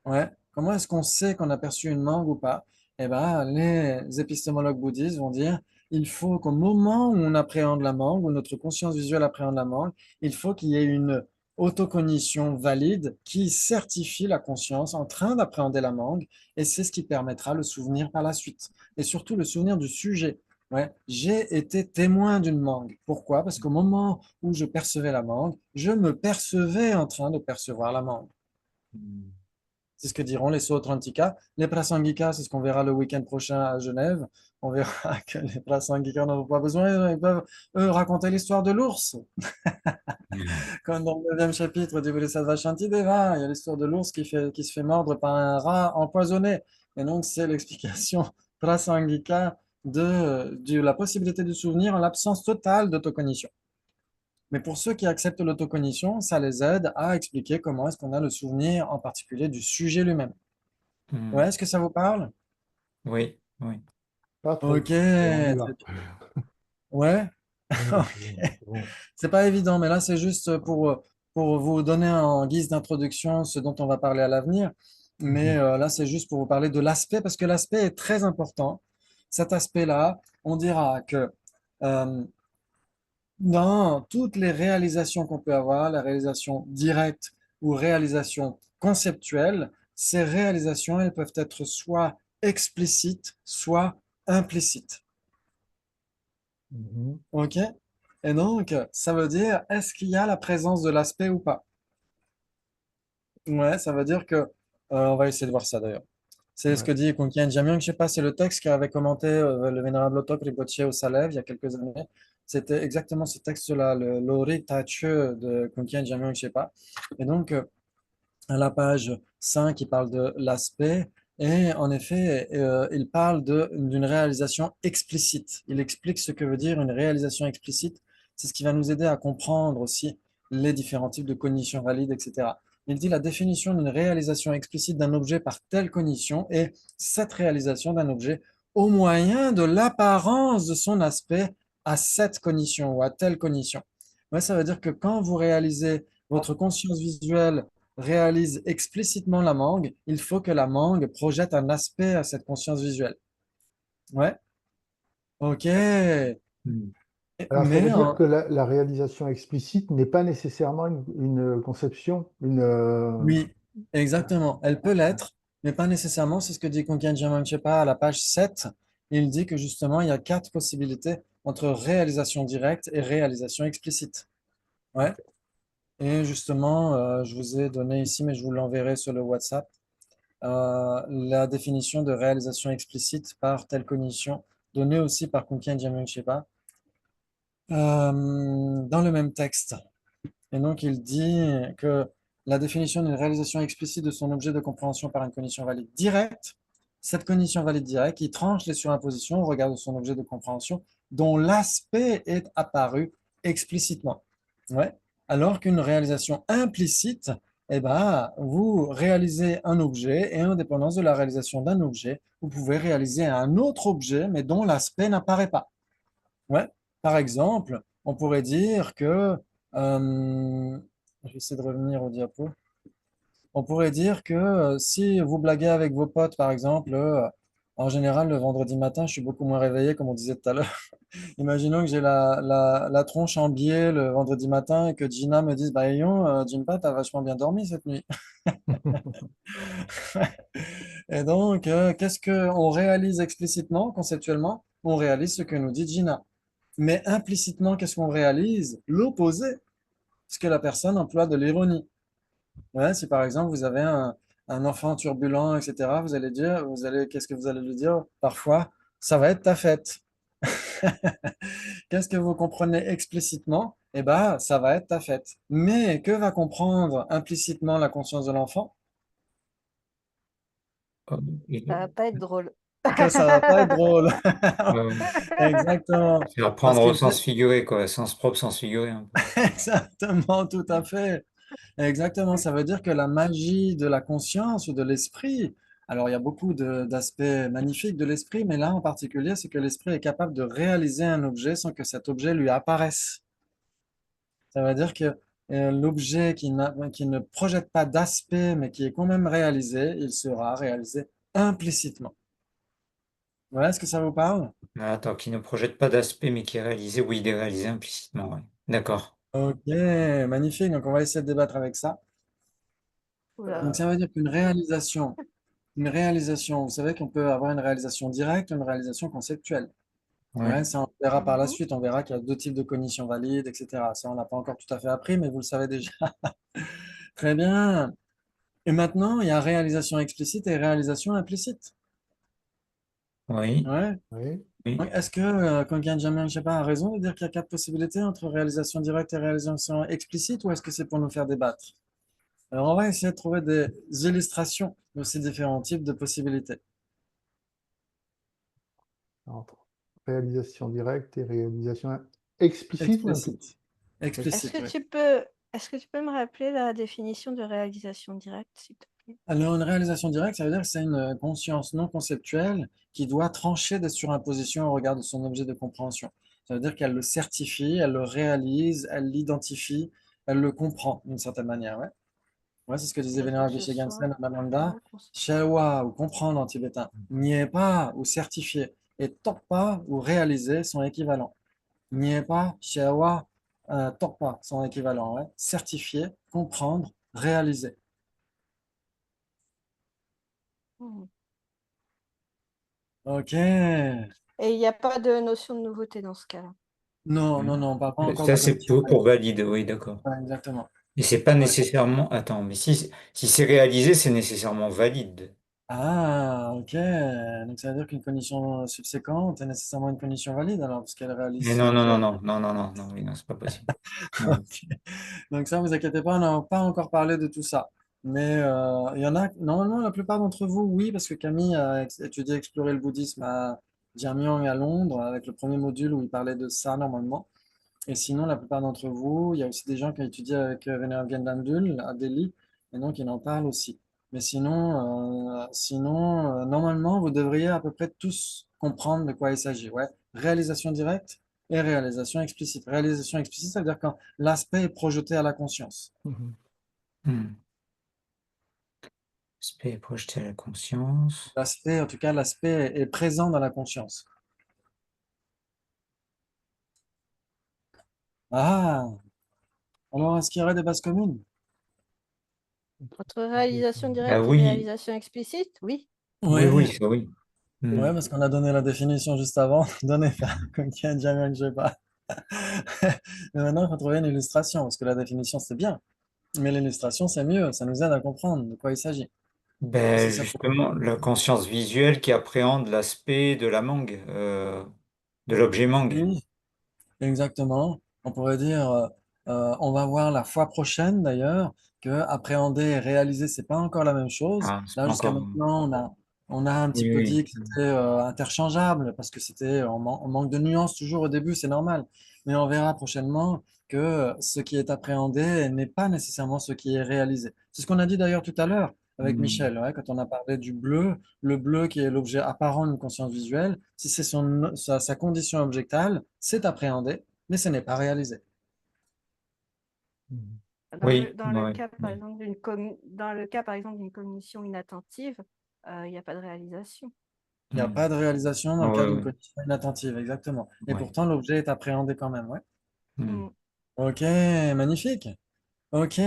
Ouais. Comment est-ce qu'on sait qu'on a perçu une mangue ou pas? Eh ben, les épistémologues bouddhistes vont dire, il faut qu'au moment où on appréhende la mangue, où notre conscience visuelle appréhende la mangue, il faut qu'il y ait une autocognition valide qui certifie la conscience en train d'appréhender la mangue, et c'est ce qui permettra le souvenir par la suite. Et surtout le souvenir du sujet. Ouais. J'ai été témoin d'une mangue. Pourquoi? Parce qu'au moment où je percevais la mangue, je me percevais en train de percevoir la mangue. Mhm. C'est ce que diront les Sautrantika. Les Prasangika, c'est ce qu'on verra le week-end prochain à Genève. On verra que les Prasangika n'en ont pas besoin. Ils peuvent, eux, raconter l'histoire de l'ours. Comme dans le 9e chapitre du Bodhisattva Shantideva, il y a l'histoire de l'ours qui se fait mordre par un rat empoisonné. Et donc, c'est l'explication Prasangika de la possibilité du souvenir en l'absence totale d'autocognition. Mais pour ceux qui acceptent l'autocognition, ça les aide à expliquer comment est-ce qu'on a le souvenir, en particulier du sujet lui-même. Ouais, Mhm. est-ce que ça vous parle? Oui, oui. Pas Ok, trop. Et on y très va. bien. Ouais, Ouais, c'est bon, c'est bon. c'est pas évident, mais là, c'est juste pour vous donner en guise d'introduction ce dont on va parler à l'avenir. Mais là, c'est juste pour vous parler de l'aspect, parce que l'aspect est très important. Cet aspect-là, on dira que euh, dans toutes les réalisations qu'on peut avoir, la réalisation directe ou réalisation conceptuelle, ces réalisations, elles peuvent être soit explicites, soit implicites. Mhm. OK? Et donc, ça veut dire, est-ce qu'il y a la présence de l'aspect ou pas? Ouais, ça veut dire que, on va essayer de voir ça d'ailleurs. C'est ce Ouais. que dit Kunkian Jamian, je sais pas, c'est le texte qu'avait commenté le vénérable Otok Rinpoche au Salève il y a quelques années. C'était exactement ce texte-là, le Lori Tache de Kunkian Jamian, je sais pas. Et donc, à la page 5, il parle de l'aspect et en effet, il parle d'une réalisation explicite. Il explique ce que veut dire une réalisation explicite. C'est ce qui va nous aider à comprendre aussi les différents types de cognition valide, etc. Il dit la définition d'une réalisation explicite d'un objet par telle cognition est cette réalisation d'un objet au moyen de l'apparence de son aspect à cette cognition ou à telle cognition. Ouais, ça veut dire que quand vous réalisez votre conscience visuelle réalise explicitement la mangue, il faut que la mangue projette un aspect à cette conscience visuelle. Ouais, ok. Hmm. Alors, ça veut Mais dire que la réalisation explicite n'est pas nécessairement une conception, oui, exactement. Elle peut l'être, mais pas nécessairement. C'est ce que dit Kunken Jamanchepa à la page 7. Il dit que justement, il y a 4 possibilités entre réalisation directe et réalisation explicite. Ouais. Et justement, je vous ai donné ici, mais je vous l'enverrai sur le WhatsApp. La définition de réalisation explicite par telle cognition, donnée aussi par Kunkian Jamyang Shepa, dans le même texte. Et donc, il dit que la définition d'une réalisation explicite de son objet de compréhension par une cognition valide directe, cette cognition valide directe qui tranche les surimpositions au regard de son objet de compréhension dont l'aspect est apparu explicitement. Ouais. Alors qu'une réalisation implicite, eh ben, vous réalisez un objet et en dépendance de la réalisation d'un objet, vous pouvez réaliser un autre objet mais dont l'aspect n'apparaît pas. Ouais. Par exemple, on pourrait dire que, je vais essayer de revenir au diapo. On pourrait dire que si vous blaguez avec vos potes, par exemple, en général, le vendredi matin, je suis beaucoup moins réveillé, comme on disait tout à l'heure. Imaginons que j'ai la tronche en biais le vendredi matin et que Gina me dise, bah, Yon, Jimpa, t'as vachement bien dormi cette nuit. Et donc, qu'est-ce qu'on réalise explicitement, conceptuellement? On réalise ce que nous dit Gina. Mais implicitement, qu'est-ce qu'on réalise? L'opposé, parce que la personne emploie de l'ironie. Ouais, si par exemple vous avez un enfant turbulent, etc., qu'est-ce que vous allez lui dire? Parfois, ça va être ta fête. Qu'est-ce que vous comprenez explicitement? Eh ben, ça va être ta fête. Mais que va comprendre implicitement la conscience de l'enfant? Ça va pas être drôle. Que ça va pas être drôle. Euh, Exactement. c'est à Parce prendre au qu'il sens figuré, quoi, sens propre, sens figuré, un peu. exactement, tout à fait. Exactement, ça veut dire que la magie de la conscience ou de l'esprit, alors il y a beaucoup d'aspects magnifiques de l'esprit, mais là en particulier, c'est que l'esprit est capable de réaliser un objet sans que cet objet lui apparaisse. Ça veut dire que l'objet qui ne projette pas d'aspect, mais qui est quand même réalisé, il sera réalisé implicitement. Voilà, est-ce que ça vous parle? Ah, attends, qui ne projette pas d'aspect, mais qui est réalisé, oui, il est réalisé implicitement, ouais. D'accord. Ok, magnifique. Donc on va essayer de débattre avec ça. Donc Oula. ça veut dire une réalisation, vous savez qu'on peut avoir une réalisation directe, une réalisation conceptuelle. Ouais. Ouais, ça on verra par la Mhm. suite, on verra qu'il y a 2 types de cognition valides, etc. Ça, on n'a pas encore tout à fait appris, mais vous le savez déjà. Très bien. Et maintenant, il y a réalisation explicite et réalisation implicite. Oui. Ouais. oui. Oui. Donc, est-ce que Kongian Jamyang Shepa a raison de dire qu'il y a 4 possibilités entre réalisation directe et réalisation explicite, ou est-ce que c'est pour nous faire débattre? Alors, on va essayer de trouver des illustrations de ces différents types de possibilités. Entre réalisation directe et réalisation explicite ou implicite? Explicite. Explicite, oui. Est-ce que tu peux me rappeler la définition de réalisation directe, s'il te plaît? Alors, une réalisation directe, ça veut dire que c'est une conscience non conceptuelle qui doit trancher des surimpositions au regard de son objet de compréhension. Ça veut dire qu'elle le certifie, elle le réalise, elle l'identifie, elle le comprend d'une certaine manière. Ouais. Ouais, c'est ce que disait Qu'est-ce Venerable que ce Geshe soit Gansen à Nanda. pour ça. Shewa ou comprendre en tibétain, pas ou certifié, et Tokpa ou réaliser sont équivalents. Pas, Shewa, Tokpa sont équivalents. Ouais. Certifié, comprendre, réaliser. Hmm. Ok. Et il n'y a pas de notion de nouveauté dans ce cas-là. Non, non, non, on parle pas encore de Ça, la c'est condition. pour valide, oui, d'accord. Ouais, exactement. Et c'est pas Ouais. nécessairement. Attends, mais si c'est réalisé, c'est nécessairement valide. Ah, ok. Donc ça veut dire qu'une condition subséquente est nécessairement une condition valide alors, parce qu'elle Mais réalise non, ce non, qui non, est. non, non, non, non, non, oui, non, c'est pas possible. Non. Ok. Donc ça, vous inquiétez pas, on n'a pas encore parlé de tout ça. Mais il y en a, normalement, la plupart d'entre vous, oui, parce que Camille a étudié, exploré le bouddhisme à Jamyang à Londres, avec le premier module où il parlait de ça normalement. Et sinon, la plupart d'entre vous, il y a aussi des gens qui ont étudié avec Venerable Gendamdul à Delhi, et donc ils en parlent aussi. Mais sinon, normalement, vous devriez à peu près tous comprendre de quoi il s'agit. Ouais. Réalisation directe et réalisation explicite. Réalisation explicite, ça veut dire quand l'aspect est projeté à la conscience. Mhm. Hmm. Aspect projeté à la conscience. L'aspect, en tout cas, l'aspect est présent dans la conscience. Ah, alors est-ce qu'il y aurait des bases communes? Entre réalisation Ah directe et oui, réalisation explicite, oui. oui, oui, Oui, ça oui. Hmm. ouais, parce qu'on a donné la définition juste avant, donnée par comme qui a Jamyang, je sais pas. Mais maintenant, il faut trouver une illustration, parce que la définition, c'est bien. Mais l'illustration, c'est mieux, ça nous aide à comprendre de quoi il s'agit. Qu'est-ce Ben, que ça pourrait justement, la conscience visuelle qui appréhende l'aspect de la mangue, de l'objet mangue. être? Exactement. On pourrait dire, on va voir la fois prochaine d'ailleurs, que appréhender et réaliser, c'est pas encore la même chose. Ah, c'est Là, pas jusqu'à encore. maintenant, on a un petit Oui, peu oui. dit que c'était interchangeable parce que on manque de nuances toujours au début, c'est normal. Mais on verra prochainement que ce qui est appréhendé n'est pas nécessairement ce qui est réalisé. C'est ce qu'on a dit d'ailleurs tout à l'heure avec Hmm. Michel, ouais, quand on a parlé du bleu, le bleu qui est l'objet apparent d'une conscience visuelle. Si c'est sa condition objectale, c'est appréhendé, mais ce n'est pas réalisé. Mhm. Oui, Dans le oui, cas, par oui. exemple, dans le cas, par exemple, d'une cognition inattentive, il n'y a pas de réalisation. Il n'y a Hmm. pas de réalisation dans le cas Oui, d'une oui, condition inattentive, exactement. Et oui. pourtant, l'objet est appréhendé quand même, ouais. Hmm. Hmm. Ok, magnifique. Ok,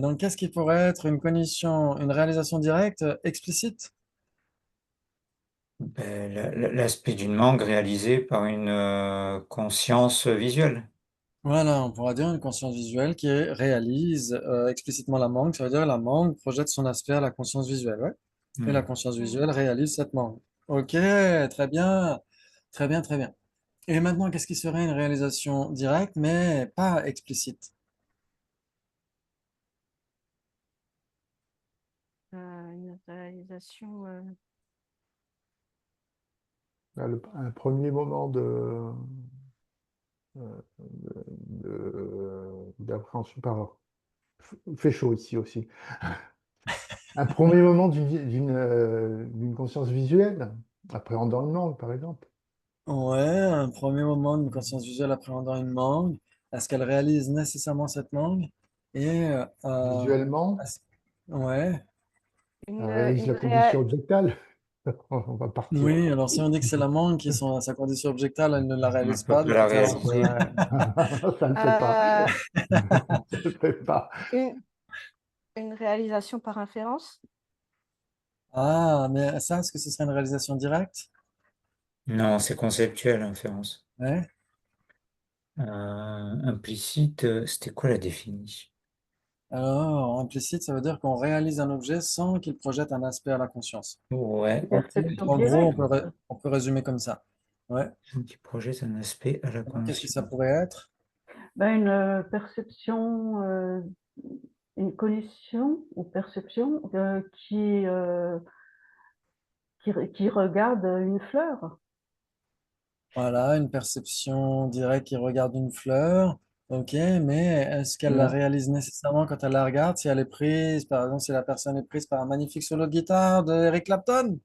donc qu'est-ce qui pourrait être une cognition, une réalisation directe explicite? Ben, l'aspect d'une mangue réalisé par une conscience visuelle. Voilà, on pourra dire une conscience visuelle qui réalise explicitement la mangue. Ça veut dire que la mangue projette son aspect à la conscience visuelle, ouais. Et la Hmm. conscience Hmm. visuelle réalise cette mangue. Ok, très bien, très bien, très bien. Et maintenant, qu'est-ce qui serait une réalisation directe, mais pas explicite? Une réalisation. Là, un premier moment d'appréhension par. Il fait chaud ici aussi. Un premier moment d'une conscience visuelle, appréhendant une langue, par exemple. Ouais, un premier moment d'une conscience visuelle appréhendant une mangue. Est-ce qu'elle réalise nécessairement cette mangue? Et Visuellement, est-ce- ouais, elle Une, réalise une la réa- condition objectale. On va partir. oui. Alors si on dit que c'est la mangue qui est à sa condition objectale, elle ne la On ne réalise peut pas. pas De la toute façon. réaliser. Ouais. Ça ne fait pas. euh, Ça ne fait pas. une, une réalisation par inférence. Ah, mais ça, est-ce que ce serait une réalisation directe? Non, c'est conceptuel, inférence. Ouais. Implicite, c'était quoi la définition? Alors, implicite, ça veut dire qu'on réalise un objet sans qu'il projette un aspect à la conscience. Ouais, ok. Hmm. Perception En gros, directe. on peut résumer comme ça. Ouais. Qui projette un aspect à la Alors, qu'est-ce que ça conscience. pourrait être? Ben, une perception, une cognition ou perception qui regarde une fleur. Voilà, une perception directe qui regarde une fleur. Ok, mais est-ce qu'elle la réalise nécessairement quand elle la regarde? Si elle est prise, par exemple, si la personne est prise par un magnifique solo de guitare de Eric Clapton?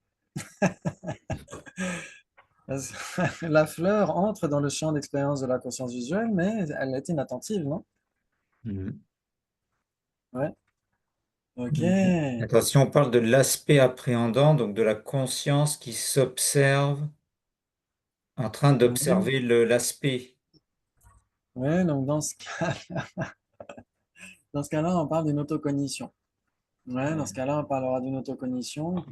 La fleur entre dans le champ d'expérience de la conscience visuelle, mais elle est inattentive, non? Mhm. Ouais. Ok. Attends, si on parle de l'aspect appréhendant, donc de la conscience qui s'observe en train Mhm. d'observer l'aspect. Ouais, donc dans ce cas-là, on parle d'une autocognition. Ouais, dans ce cas-là, on parlera d'une autocognition.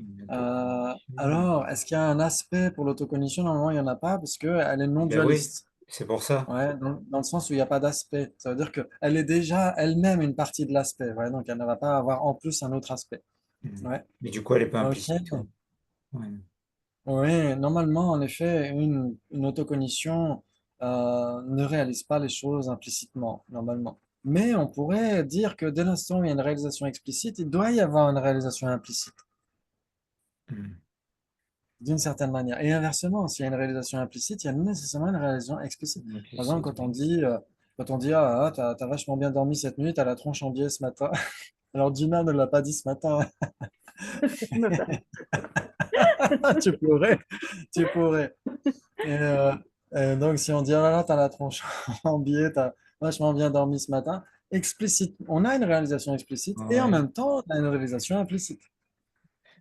Alors, est-ce qu'il y a un aspect pour l'autocognition? Normalement, il n'y en a pas parce qu'elle est non Ben oui, dualiste. c'est pour ça. Ouais, dans le sens où il n'y a pas d'aspect. Ça veut dire qu'elle est déjà elle-même une partie de l'aspect. Ouais, donc elle ne va pas avoir en plus un autre aspect. Ouais. Mais du coup, elle n'est pas Ok. implicite, quoi. Ouais. Oui, normalement, en effet, une autocognition ne réalise pas les choses implicitement, normalement. Mais on pourrait dire que dès l'instant où il y a une réalisation explicite, il doit y avoir une réalisation implicite, Hmm. d'une certaine manière. Et inversement, s'il y a une réalisation implicite, il y a nécessairement une réalisation explicite. Par exemple, Implicite, quand on oui. dit, ah, t'as vachement bien dormi cette nuit, t'as la tronche en biais ce matin. Alors, Gina ne l'a pas dit ce matin. Je me permets. Tu pourrais, tu pourrais. Et, donc, si on dit, oh là là, t'as la tronche en biais, t'as vachement bien dormi ce matin, explicite, on a une réalisation explicite et en Ouais. même temps, on a une réalisation implicite.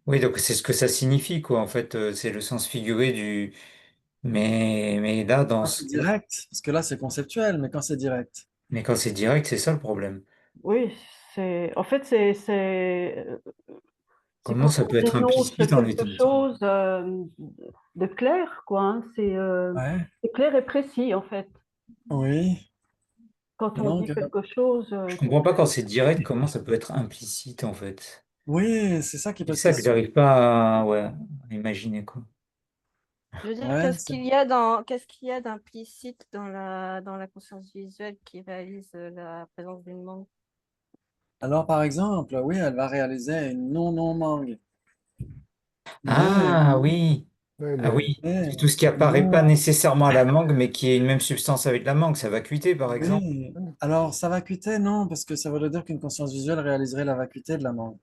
Oui, donc c'est ce que ça signifie, quoi. En fait, c'est le sens figuré du. Mais là, dans Quand ce. c'est direct, parce que là, c'est conceptuel, mais quand c'est direct. Mais quand c'est direct, c'est ça le problème. Oui, en fait, c'est Comment quand ça on peut être dénonce implicite en quelque étant direct? chose de clair, quoi, hein. Ouais, C'est clair et précis, en fait. oui. Quand Et on dit donc, quelque chose Je qui est comprends pas quand clair. c'est direct, comment ça peut être implicite, en fait. oui, c'est ça qui C'est pose ça que question. j'arrive pas à, ouais, à imaginer, quoi. Je veux dire, Ouais, qu'est-ce qu'il y a d'implicite dans la conscience visuelle qui réalise la présence d'une manque? alors, par exemple, oui, elle va réaliser une non-non-mangue. Mais, Ah oui, Ouais, ah oui. mais C'est tout ce qui apparaît pas non, nécessairement à la mangue, mais qui est une même substance avec la mangue. Sa vacuité, par exemple. oui. Alors, sa vacuité, non, parce que ça voudrait dire qu'une conscience visuelle réaliserait la vacuité de la mangue,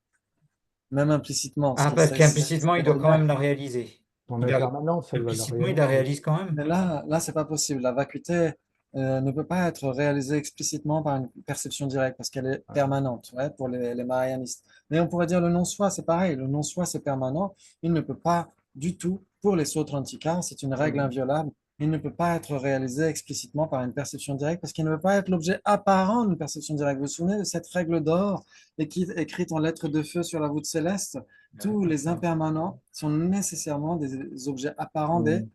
même implicitement, ce Ah, qui parce c'est qu'implicitement, il doit quand même extraordinaire. la réaliser. en Il a- impermanence, elle va la Implicitement, il la réaliser. réalise quand même. Mais là, c'est pas possible. La vacuité ne peut pas être réalisée explicitement par une perception directe parce qu'elle est Ouais. permanente, ouais, pour les marianistes. Mais on pourrait dire le non-soi, c'est pareil. Le non-soi, c'est permanent. Il ne peut pas du tout, pour les Sautrantikas, c'est une règle Mhm. inviolable. Il ne peut pas être réalisé explicitement par une perception directe parce qu'il ne peut pas être l'objet apparent d'une perception directe. Vous vous souvenez de cette règle d'or écrite en lettres de feu sur la voûte céleste? Tous les impermanents sont nécessairement des objets apparents Mhm.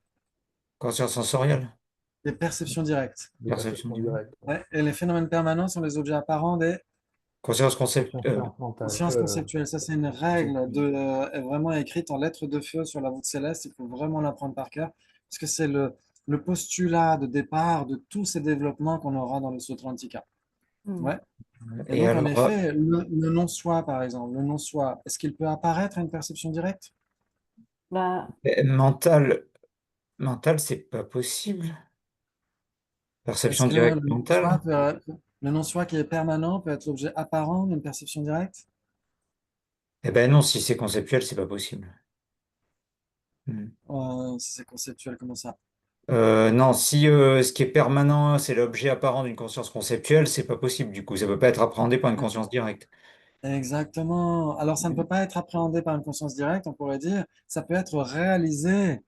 Conscience sensorielle, des perceptions directes. Des perception perceptions du monde. directes. Ouais, et les phénomènes permanents sont les objets apparents des Conscience concept. Conscience mentale. consciences conceptuelles. Ça, c'est une règle vraiment écrite en lettres de feu sur la voûte céleste. Il faut vraiment l'apprendre par cœur, parce que c'est le postulat de départ de tous ces développements qu'on aura dans le Sutra Antika. Hmm. Ouais. Et Et donc, en alors, effet, le non-soi, par exemple, le non-soi, est-ce qu'il peut apparaître à une perception directe? Ben, mental, c'est pas possible. Est-ce Perception que directe mentale. le non-soi qui est permanent peut être l'objet apparent d'une perception directe? Eh ben non, si c'est conceptuel, c'est pas possible. Hmm. Si c'est conceptuel, comment ça? Non, si ce qui est permanent, c'est l'objet apparent d'une conscience conceptuelle, c'est pas possible du coup. Ça peut pas être appréhendé par une conscience directe. Exactement. Alors, ça ne peut pas être appréhendé par une conscience directe, on pourrait dire. Ça peut être réalisé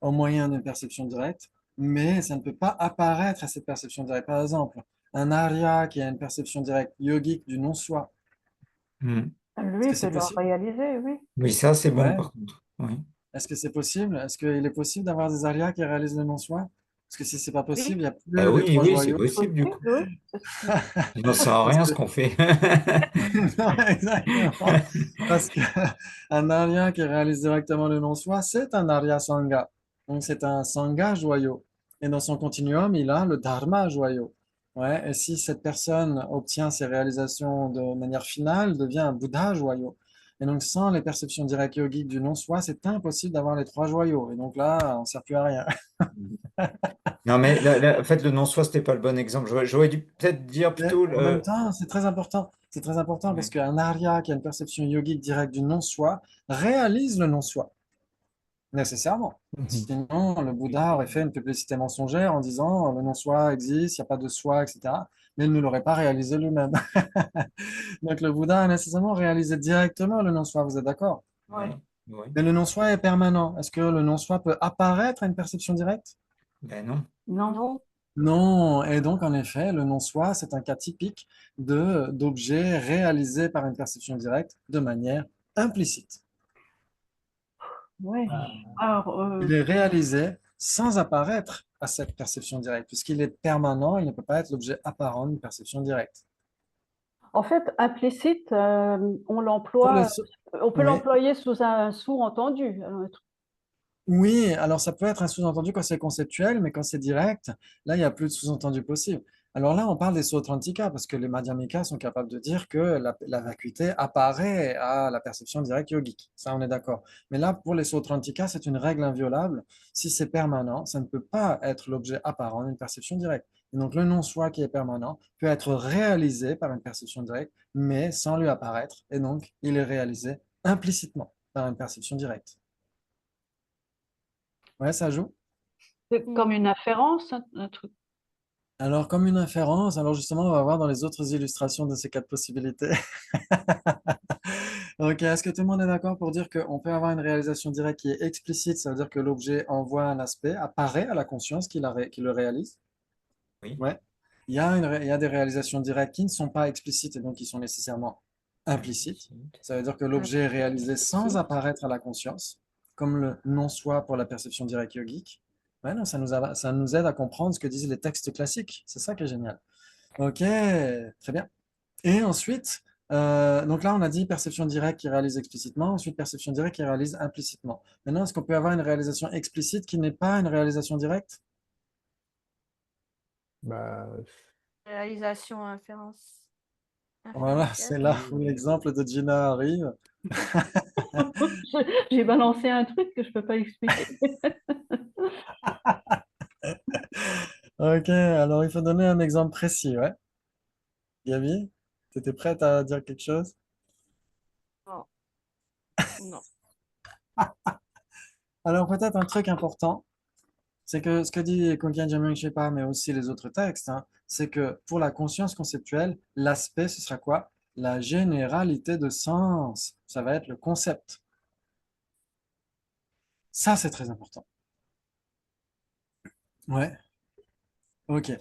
au moyen d'une perception directe, mais ça ne peut pas apparaître à cette perception directe. Par exemple, un arya qui a une perception directe yogique du non-soi, Hmm. est-ce lui que peut c'est le possible? réaliser, oui. Oui, ça c'est bon Ouais. par contre. Oui. Est-ce que c'est possible? Est-ce qu'il est possible d'avoir des aryas qui réalisent le non-soi? Parce que si c'est pas possible, Oui, il n'y a Ah plus les oui, trois oui, c'est joyaux. possible du possible, coup. oui. Sinon, ça sert à Parce rien que ce qu'on fait. non, exactement. Parce que un arya qui réalise directement le non-soi, c'est un arya sangha. Donc, c'est un sangha joyau. Et dans son continuum, il a le dharma joyau. Ouais, et si cette personne obtient ses réalisations de manière finale, devient un bouddha joyau. Et donc, sans les perceptions directes yogiques du non-soi, c'est impossible d'avoir les trois joyaux. Et donc là, on ne sert plus à rien. Non, mais en fait, le non-soi, c'était pas le bon exemple. J'aurais dû peut-être dire Mais plutôt en même le. temps, c'est très important. C'est très important parce Ouais. qu'un arya qui a une perception yogique directe du non-soi réalise le non-soi. Nécessairement. Mhm. Sinon, le Bouddha aurait fait une publicité mensongère en disant le non-soi existe, il n'y a pas de soi, etc. mais il ne l'aurait pas réalisé lui-même. Donc le Bouddha a nécessairement réalisé directement le non-soi, vous êtes d'accord? Oui, Ouais. oui. Mais le non-soi est permanent. Est-ce que le non-soi peut apparaître à une perception directe? Ben non. Non. Non, Non. Et donc, en effet, le non-soi, c'est un cas typique d'objet réalisé par une perception directe de manière implicite. Ouais. Alors, Il est réalisé sans apparaître à cette perception directe, puisqu'il est permanent, il ne peut pas être l'objet apparent d'une perception directe. en fait, implicite, on Pour les l'emploie, so- on peut Oui. l'employer sous un sous-entendu. Oui, alors ça peut être un sous-entendu quand c'est conceptuel, mais quand c'est direct, là, il n'y a plus de sous-entendu possible. Alors là, on parle des Sautrantika, parce que les Madhyamika sont capables de dire que la vacuité apparaît à la perception directe yogique. Ça, on est d'accord. Mais là, pour les Sautrantika, c'est une règle inviolable. Si c'est permanent, ça ne peut pas être l'objet apparent d'une perception directe. Et donc, le non-soi qui est permanent peut être réalisé par une perception directe, mais sans lui apparaître. Et donc, il est réalisé implicitement par une perception directe. Ouais, ça joue. C'est comme une inférence, un truc. Alors, comme une inférence, alors justement, on va voir dans les autres illustrations de ces quatre possibilités. Ok, est-ce que tout le monde est d'accord pour dire qu'on peut avoir une réalisation directe qui est explicite, ça veut dire que l'objet envoie un aspect, apparaît à la conscience qui le réalise? Oui. Ouais. Il y a des réalisations directes qui ne sont pas explicites et donc qui sont nécessairement implicites. Implicite. Ça veut dire que l'objet est réalisé sans Implicite. apparaître à la conscience, comme le non-soi pour la perception directe yogique. Ouais, non, ça nous aide à comprendre ce que disent les textes classiques. C'est ça qui est génial. Ok, très bien. Et ensuite, donc là, on a dit perception directe qui réalise explicitement, ensuite perception directe qui réalise implicitement. Maintenant, est-ce qu'on peut avoir une réalisation explicite qui n'est pas une réalisation directe? Bah, réalisation Voilà, inférentielle. c'est là où l'exemple de Gina arrive. J'ai balancé un truc que je peux pas expliquer. Ok, alors il faut donner un exemple précis, ouais. Gabi, tu étais prête à dire quelque chose? Non, non. Alors peut-être un truc important, c'est que ce que dit Kongyang Jamyang Shepa, mais aussi les autres textes, hein, c'est que pour la conscience conceptuelle, l'aspect, ce sera quoi? La généralité de sens. Ça va être le concept. Ça, c'est très important. Ouais, ok.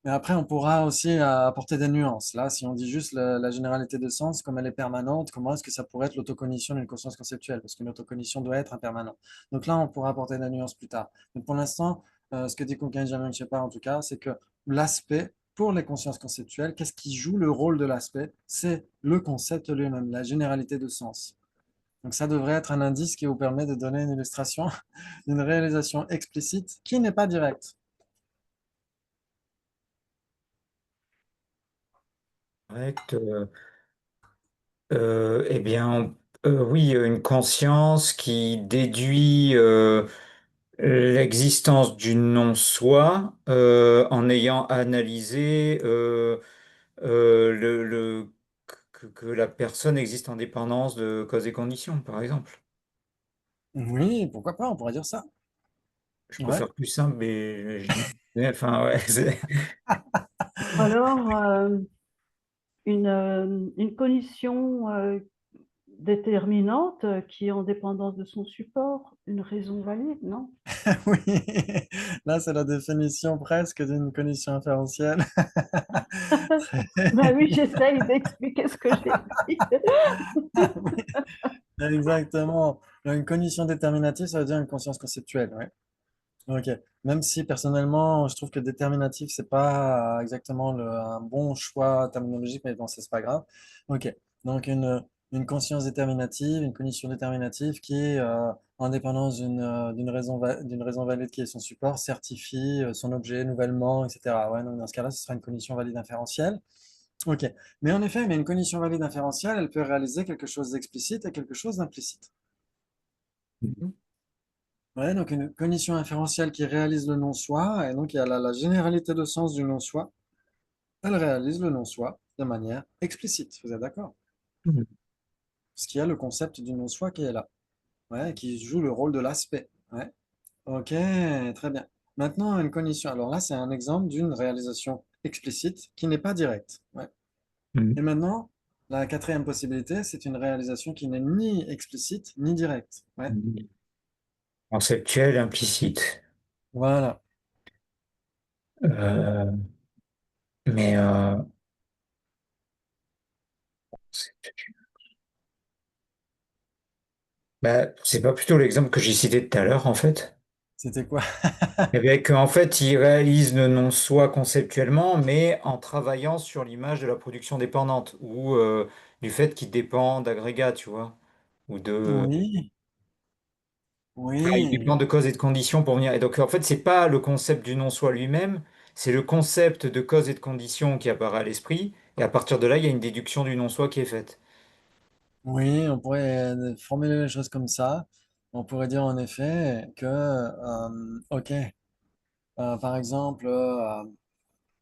Mais après, on pourra aussi apporter des nuances. Là, si on dit juste la généralité de sens, comme elle est permanente, comment est-ce que ça pourrait être l'autocognition d'une conscience conceptuelle? Parce qu'une autocognition doit être impermanente. Donc là, on pourra apporter des nuances plus tard. Mais pour l'instant, ce que dit Konkan Jamyang Shepa, en tout cas, c'est que l'aspect, pour les consciences conceptuelles, qu'est-ce qui joue le rôle de l'aspect? C'est le concept lui-même, la généralité de sens. Donc ça devrait être un indice qui vous permet de donner une illustration d'une réalisation explicite qui n'est pas directe. Correct. Eh bien, oui, une conscience qui déduit l'existence du non-soi en ayant analysé que la personne existe en dépendance de causes et conditions, par exemple. Oui, pourquoi pas, on pourrait dire ça. Je peux Ouais. faire plus simple, mais enfin, ouais, Ou alors, une condition déterminante qui est en dépendance de son support, une raison valide, non? Oui, là c'est la définition presque d'une cognition inférentielle. Ben oui, j'essaye d'expliquer ce que j'ai dit. Oui, exactement. Une cognition déterminative, ça veut dire une conscience conceptuelle, ouais. Ok. Même si personnellement, je trouve que déterminatif, c'est pas exactement un bon choix terminologique, mais bon, ça, c'est pas grave. Ok. Donc une conscience déterminative, une cognition déterminative qui, en dépendance d'une raison valide qui est son support, certifie son objet nouvellement, etc. Ouais, donc dans ce cas-là, ce sera une cognition valide inférentielle. Ok. Mais en effet, mais une cognition valide inférentielle, elle peut réaliser quelque chose d'explicite et quelque chose d'implicite. Mhm. Ouais, donc une cognition inférentielle qui réalise le non-soi, et donc il y a la généralité de sens du non-soi, elle réalise le non-soi de manière explicite, vous êtes d'accord? Parce qu'il y a le concept du non-soi qui est là, ouais, qui joue le rôle de l'aspect. Ouais. Ok, très bien. Maintenant, une cognition. Alors là, c'est un exemple d'une réalisation explicite qui n'est pas directe. Ouais. Mhm. Et maintenant, la quatrième possibilité, c'est une réalisation qui n'est ni explicite ni directe. Ouais. Conceptuel, implicite. Voilà. Euh, mais bah, c'est pas plutôt l'exemple que j'ai cité tout à l'heure, en fait? C'était quoi? Eh bien, qu'en fait, il réalise le non-soi conceptuellement, mais en travaillant sur l'image de la production dépendante ou du fait qu'il dépend d'agrégats, tu vois, ou de. Oui, Enfin, il oui, dépend de causes et de conditions pour venir. Et donc, en fait, c'est pas le concept du non-soi lui-même, c'est le concept de causes et de conditions qui apparaît à l'esprit. Et à partir de là, il y a une déduction du non-soi qui est faite. oui, on pourrait formuler les choses comme ça. On pourrait dire en effet que, ok, par exemple,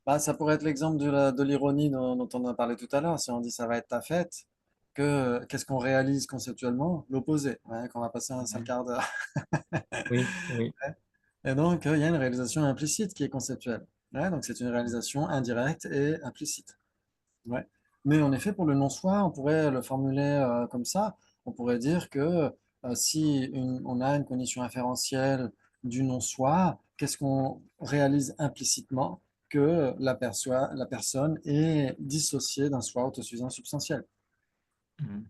bah, ça pourrait être l'exemple de l'ironie dont on a parlé tout à l'heure. Si on dit ça va être ta fête, qu'est-ce qu'on réalise conceptuellement? L'opposé, ouais, qu'on va passer un sale quart d'heure. Oui, oui. Et donc, il y a une réalisation implicite qui est conceptuelle. Ouais, donc, c'est une réalisation indirecte et implicite. Ouais. Mais en effet, pour le non-soi, on pourrait le formuler comme ça. On pourrait dire que si on a une condition inférentielle du non-soi, qu'est-ce qu'on réalise implicitement que la personne est dissociée d'un soi autosuffisant substantiel. Mhm.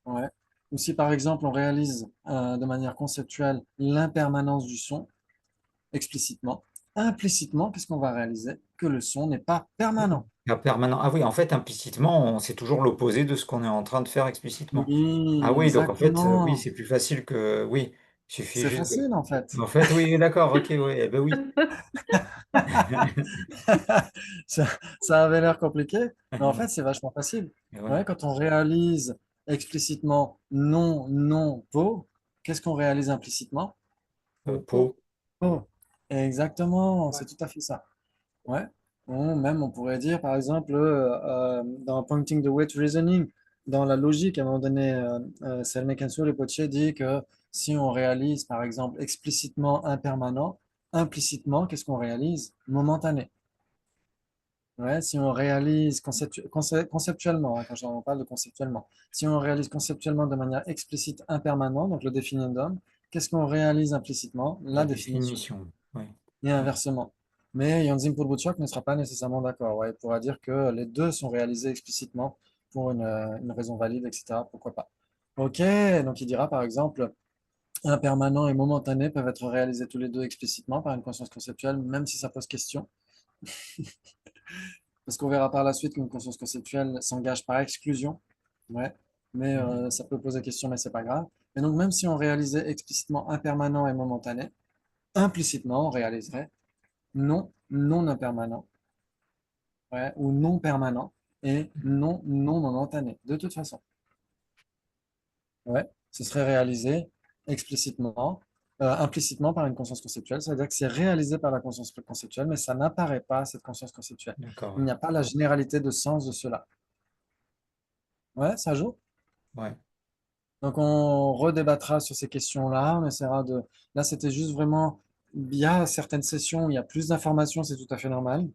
Ouais. Ou si par exemple on réalise de manière conceptuelle l'impermanence du son explicitement, implicitement, qu'est-ce qu'on va réaliser? Que le son n'est pas permanent. La permanent. Ah oui, en fait, implicitement, c'est toujours l'opposé de ce qu'on est en train de faire explicitement. Ah Oui, oui, donc en fait, oui, exactement. c'est plus facile que. Oui, il suffit C'est juste de. facile en fait. En fait, oui, d'accord, ok, oui, eh ben oui. Ça, ça avait l'air compliqué, mais en fait c'est vachement facile. Et ouais. Ouais, quand on réalise explicitement non, non, po, qu'est-ce qu'on réalise implicitement? Po, po, Pau. po. Exactement, c'est tout à fait ça. Ouais. Ou même, on pourrait dire, par exemple, dans Pointing the Way to Reasoning, dans la logique, à un moment donné, Selme Rinpoche dit que si on réalise, par exemple, explicitement impermanent, implicitement, qu'est-ce qu'on réalise? Momentané. Ouais, si on réalise conceptuellement, hein, quand on parle de conceptuellement, si on réalise conceptuellement de manière explicite impermanent, donc le définitum, qu'est-ce qu'on réalise implicitement? La La définition définition. Oui. et inversement. Mais Yanzin Purbuchok ne sera pas nécessairement d'accord. Ouais, il pourra dire que les deux sont réalisés explicitement pour une raison valide, etc. Pourquoi pas? Ok, donc il dira par exemple, impermanent et momentané peuvent être réalisés tous les deux explicitement par une conscience conceptuelle, même si ça pose question. Parce qu'on verra par la suite qu'une conscience conceptuelle s'engage par exclusion. Ouais, mais ça peut poser question, mais c'est pas grave. Et donc même si on réalisait explicitement impermanent et momentané, implicitement on réaliserait non, non impermanent, ouais, ou non permanent et non, non momentané, de toute façon. Ouais, ce serait réalisé explicitement, implicitement par une conscience conceptuelle. Ça veut dire que c'est réalisé par la conscience conceptuelle, mais ça n'apparaît pas, cette conscience conceptuelle. D'accord. Il n'y a pas la généralité de sens de cela. Ouais, ça joue. Ouais. Donc on redébattra sur ces questions-là. On essaiera de. Là, c'était juste vraiment. Il y a certaines sessions où il y a plus d'informations, c'est tout à fait normal.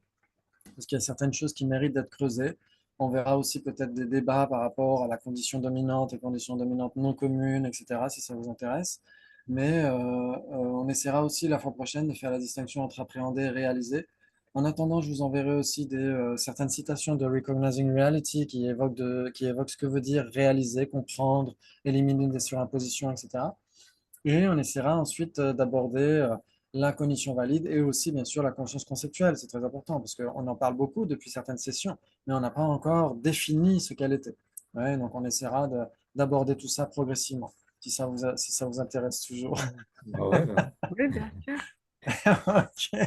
Parce qu'il y a certaines choses qui méritent d'être creusées. On verra aussi peut-être des débats par rapport à la condition dominante et condition dominante non commune, etc., si ça vous intéresse. Mais on essaiera aussi la fois prochaine de faire la distinction entre appréhender et réaliser. En attendant, je vous enverrai aussi certaines citations de Recognizing Reality qui évoquent ce que veut dire réaliser, comprendre, éliminer des surimpositions, etc. Et on essaiera ensuite d'aborder la cognition valide et aussi, bien sûr, la conscience conceptuelle. C'est très important parce qu'on en parle beaucoup depuis certaines sessions, mais on n'a pas encore défini ce qu'elle était. Ouais, donc, on essaiera d'aborder tout ça progressivement, si ça vous intéresse toujours. Bah ouais, bah. Oui, bien sûr. Ok.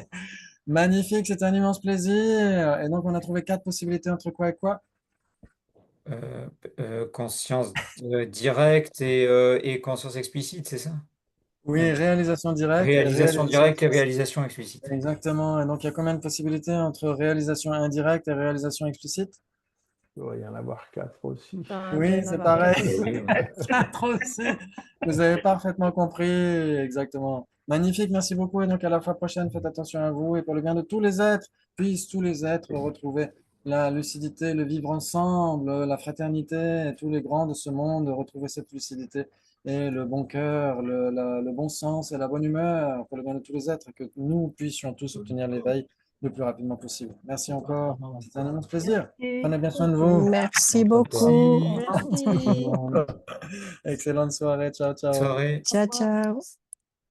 Magnifique, c'est un immense plaisir. Et donc, on a trouvé quatre possibilités entre quoi et quoi? Euh, conscience directe et conscience explicite, c'est ça? Oui, Non. réalisation directe et Réalisation réalisation directe et explicite. réalisation explicite. Exactement. Et donc, il y a combien de possibilités entre réalisation indirecte et réalisation explicite? Il doit y en avoir 4 aussi. Ça doit y Oui, en c'est avoir pareil. quatre. Oui, ouais. 4 aussi. Vous avez parfaitement compris, exactement. Magnifique, merci beaucoup. Et donc, à la fois prochaine, faites attention à vous. Et pour le bien de tous les êtres, puissent tous les êtres retrouver la lucidité, le vivre ensemble, la fraternité, et tous les grands de ce monde retrouver cette lucidité et le bon cœur, le bon sens et la bonne humeur pour le bien de tous les êtres, et que nous puissions tous obtenir l'éveil le plus rapidement possible. Merci encore. C'était un immense plaisir. Prenez bien soin de vous. Merci Merci à toi. beaucoup. Merci. Merci. Excellente soirée. Ciao, ciao. Soirée. Ciao, ciao.